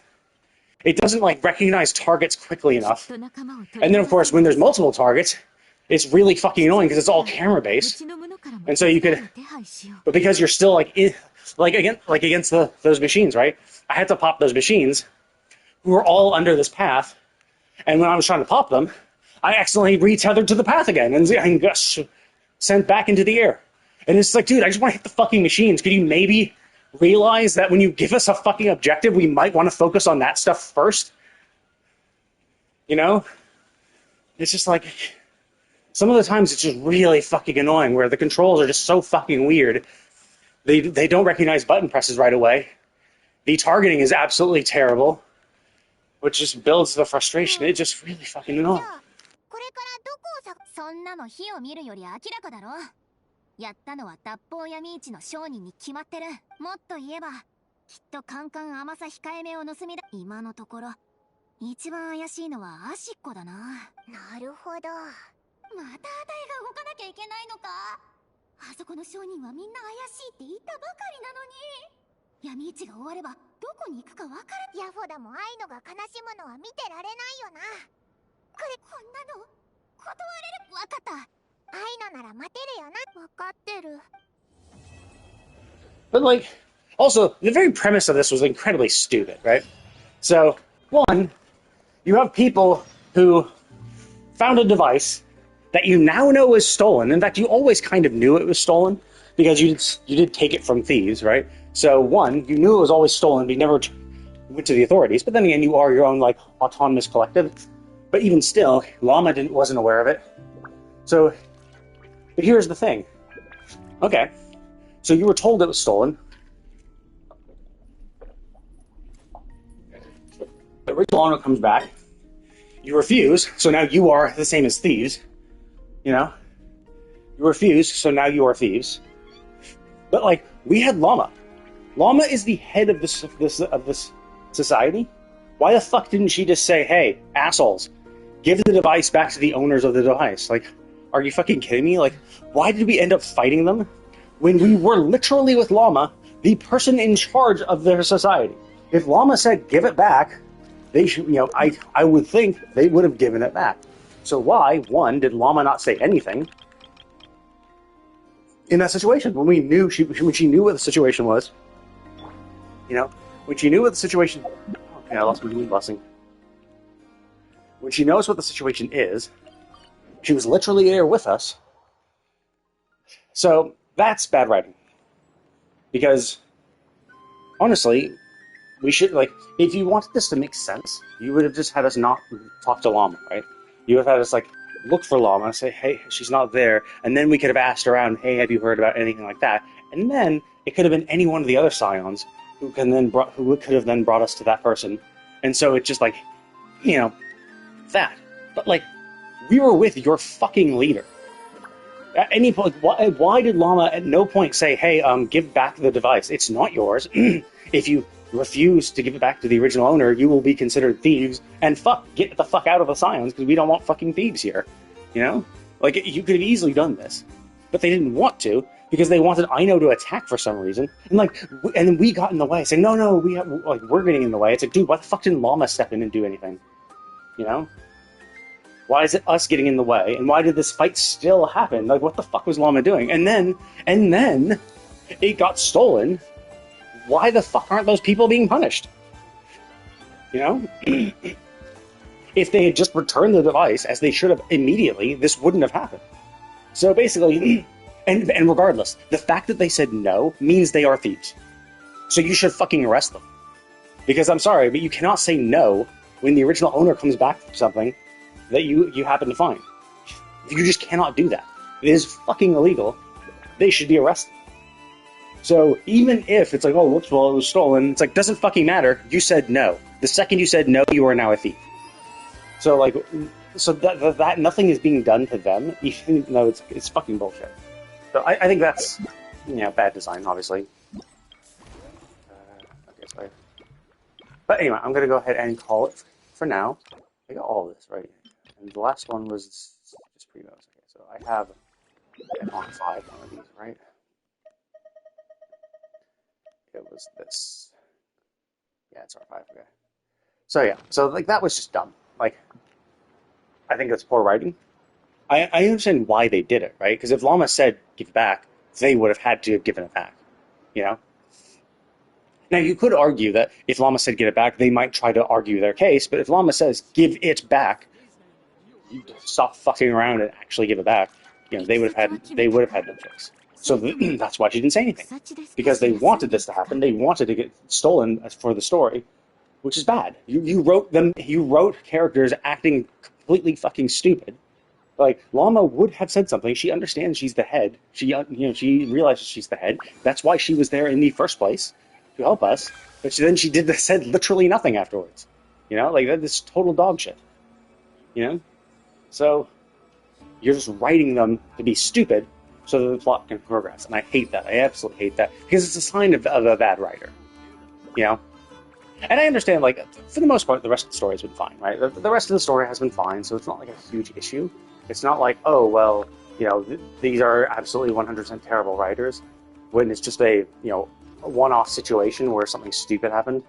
doesn't, like, recognize targets quickly enough. And then, of course, when there's multiple targets, it's really fucking annoying because it's all camera-based. And so you could... But because you're still, against those machines, right? I had to pop those machines who were all under this path, and when I was trying to pop them, I accidentally retethered to the path again and got sent back into the air. And it's like, dude, I just want to hit the fucking machines. Could you maybe realize that when you give us a fucking objective, we might want to focus on that stuff first? You know? It's just like... Some of the times it's just really fucking annoying where the controls are just so fucking weird. They don't recognize button presses right away. The targeting is absolutely terrible, which just builds the frustration. It's just really fucking annoying. これからどこをそんなの火を見るより明らかだろ。やったのは脱法闇市の商人に決まってる。もっと言えばきっとカンカン甘さ控えめを盗みだ。今のところ一番怪しいのはアシッコだな。なるほど。またあたいが動かなきゃいけないのか。あそこの商人はみんな怪しいって言ったばかりなのに。闇市が終わればどこに行くかわから。ヤフォダもアイノが悲しむのは見てられないよな。こんなの断れる。わかった。アイノなら待てるよな。わかってる。 But like, also, the very premise of this was incredibly stupid, right? So, one, you have people who found a device that you now know is stolen. In fact, you always kind of knew it was stolen because you did take it from thieves, right? So, one, you knew it was always stolen, but you never went to the authorities. But then again, you are your own like autonomous collective. But even still, Llama wasn't aware of it. So, but here's the thing. Okay, so you were told it was stolen. The original owner comes back. You refuse, so now you are the same as thieves. You know? You refuse, so now you are thieves. But like, we had Llama. Llama is the head of this society. Why the fuck didn't she just say, hey, assholes, give the device back to the owners of the device? Like, are you fucking kidding me? Like, why did we end up fighting them when we were literally with Llama, the person in charge of their society? If Llama said, give it back, they should, you know, I would think they would have given it back. So why, one, did Llama not say anything in that situation when we knew when she knew what the situation was? You know, when she knew what the situation. Okay, I lost my blessing. When she knows what the situation is, she was literally there with us. So that's bad writing. Because honestly, we should, like, if you wanted this to make sense, you would have just had us not talk to Llama, right? You would have had us, like, look for Llama and say, hey, she's not there. And then we could have asked around, hey, have you heard about anything like that? And then it could have been any one of the other Scions who could have then brought us to that person. And so it's just like, you know, that. But, like, we were with your fucking leader. At any point, why did Llama at no point say, hey, give back the device? It's not yours. If you refuse to give it back to the original owner, you will be considered thieves, and get the fuck out of the Scions, because we don't want fucking thieves here. You know? Like, you could have easily done this. But they didn't want to, because they wanted Aino to attack for some reason. And then we got in the way, saying, no, we're getting in the way. It's like, dude, why the fuck didn't Llama step in and do anything? You know? Why is it us getting in the way? And why did this fight still happen? Like, what the fuck was Llama doing? And then it got stolen. Why the fuck aren't those people being punished? You know? If they had just returned the device, as they should have immediately, this wouldn't have happened. So basically, and regardless, the fact that they said no means they are thieves. So you should fucking arrest them. Because I'm sorry, but you cannot say no when the original owner comes back from something that you happen to find. You just cannot do that. It is fucking illegal. They should be arrested. So even if it's like, oh, whoops, well, it was stolen, it's like, doesn't fucking matter. You said no. The second you said no, you are now a thief. So like, that nothing is being done to them, even though it's fucking bullshit. So I think that's, you know, bad design, obviously. Okay, sorry. But anyway, I'm gonna go ahead and call it for now. I got all of this right. And the last one was just previews. Okay, so I have on 5 one of these, right? It was this. Yeah, it's R5, okay. So yeah, so like that was just dumb. Like, I think that's poor writing. I understand why they did it, right? Because if Llama said give it back, they would have had to have given it back, you know? Now, you could argue that if Llama said give it back, they might try to argue their case, but if Llama says give it back, you stop fucking around and actually give it back, you know, they would have had no choice. So that's why she didn't say anything. Because they wanted this to happen. They wanted to get stolen for the story, which is bad. You wrote characters acting completely fucking stupid. Like, Llama would have said something. She understands she's the head. She realizes she's the head. That's why she was there in the first place, to help us. But said literally nothing afterwards. You know, like, that's total dog shit. You know? So, you're just writing them to be stupid so that the plot can progress. And I hate that. I absolutely hate that. Because it's a sign of a bad writer. You know? And I understand, like, for the most part, the rest of the story has been fine, right? The rest of the story has been fine, so it's not like a huge issue. It's not like, oh, well, these are absolutely 100% terrible writers, when it's just a one-off situation where something stupid happened.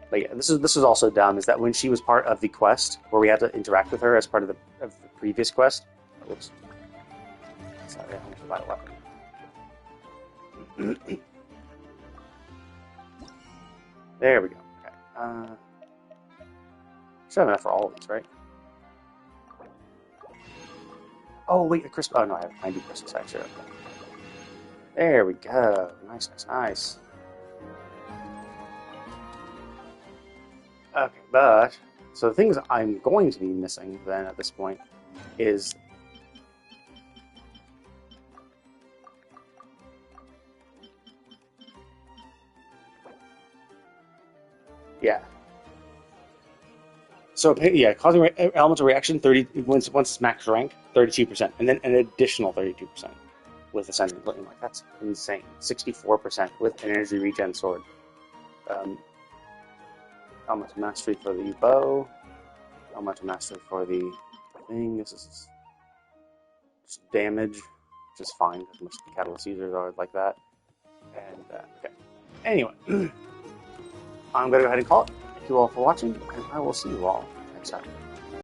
But yeah, this is also dumb, is that when she was part of the quest, where we had to interact with her as part of the previous quest. Oops. Sorry, I have to buy a weapon. There we go. Okay. Should have enough for all of these, right? Oh, wait, a crisp. Oh, no, I have 90 crisps, actually. Okay. There we go. Nice, nice, nice. Okay, but so the things I'm going to be missing then at this point is So yeah, causing elemental reaction 30 once it's max rank 32%, and then an additional 32% with ascendant. Like that's insane. 64% with an energy regen sword. How much mastery for the bow? How much mastery for the thing? This is just damage, which is fine because most catalyst users are like that. And okay. Anyway, I'm gonna go ahead and call it. Thank you all for watching, and I will see you all next time.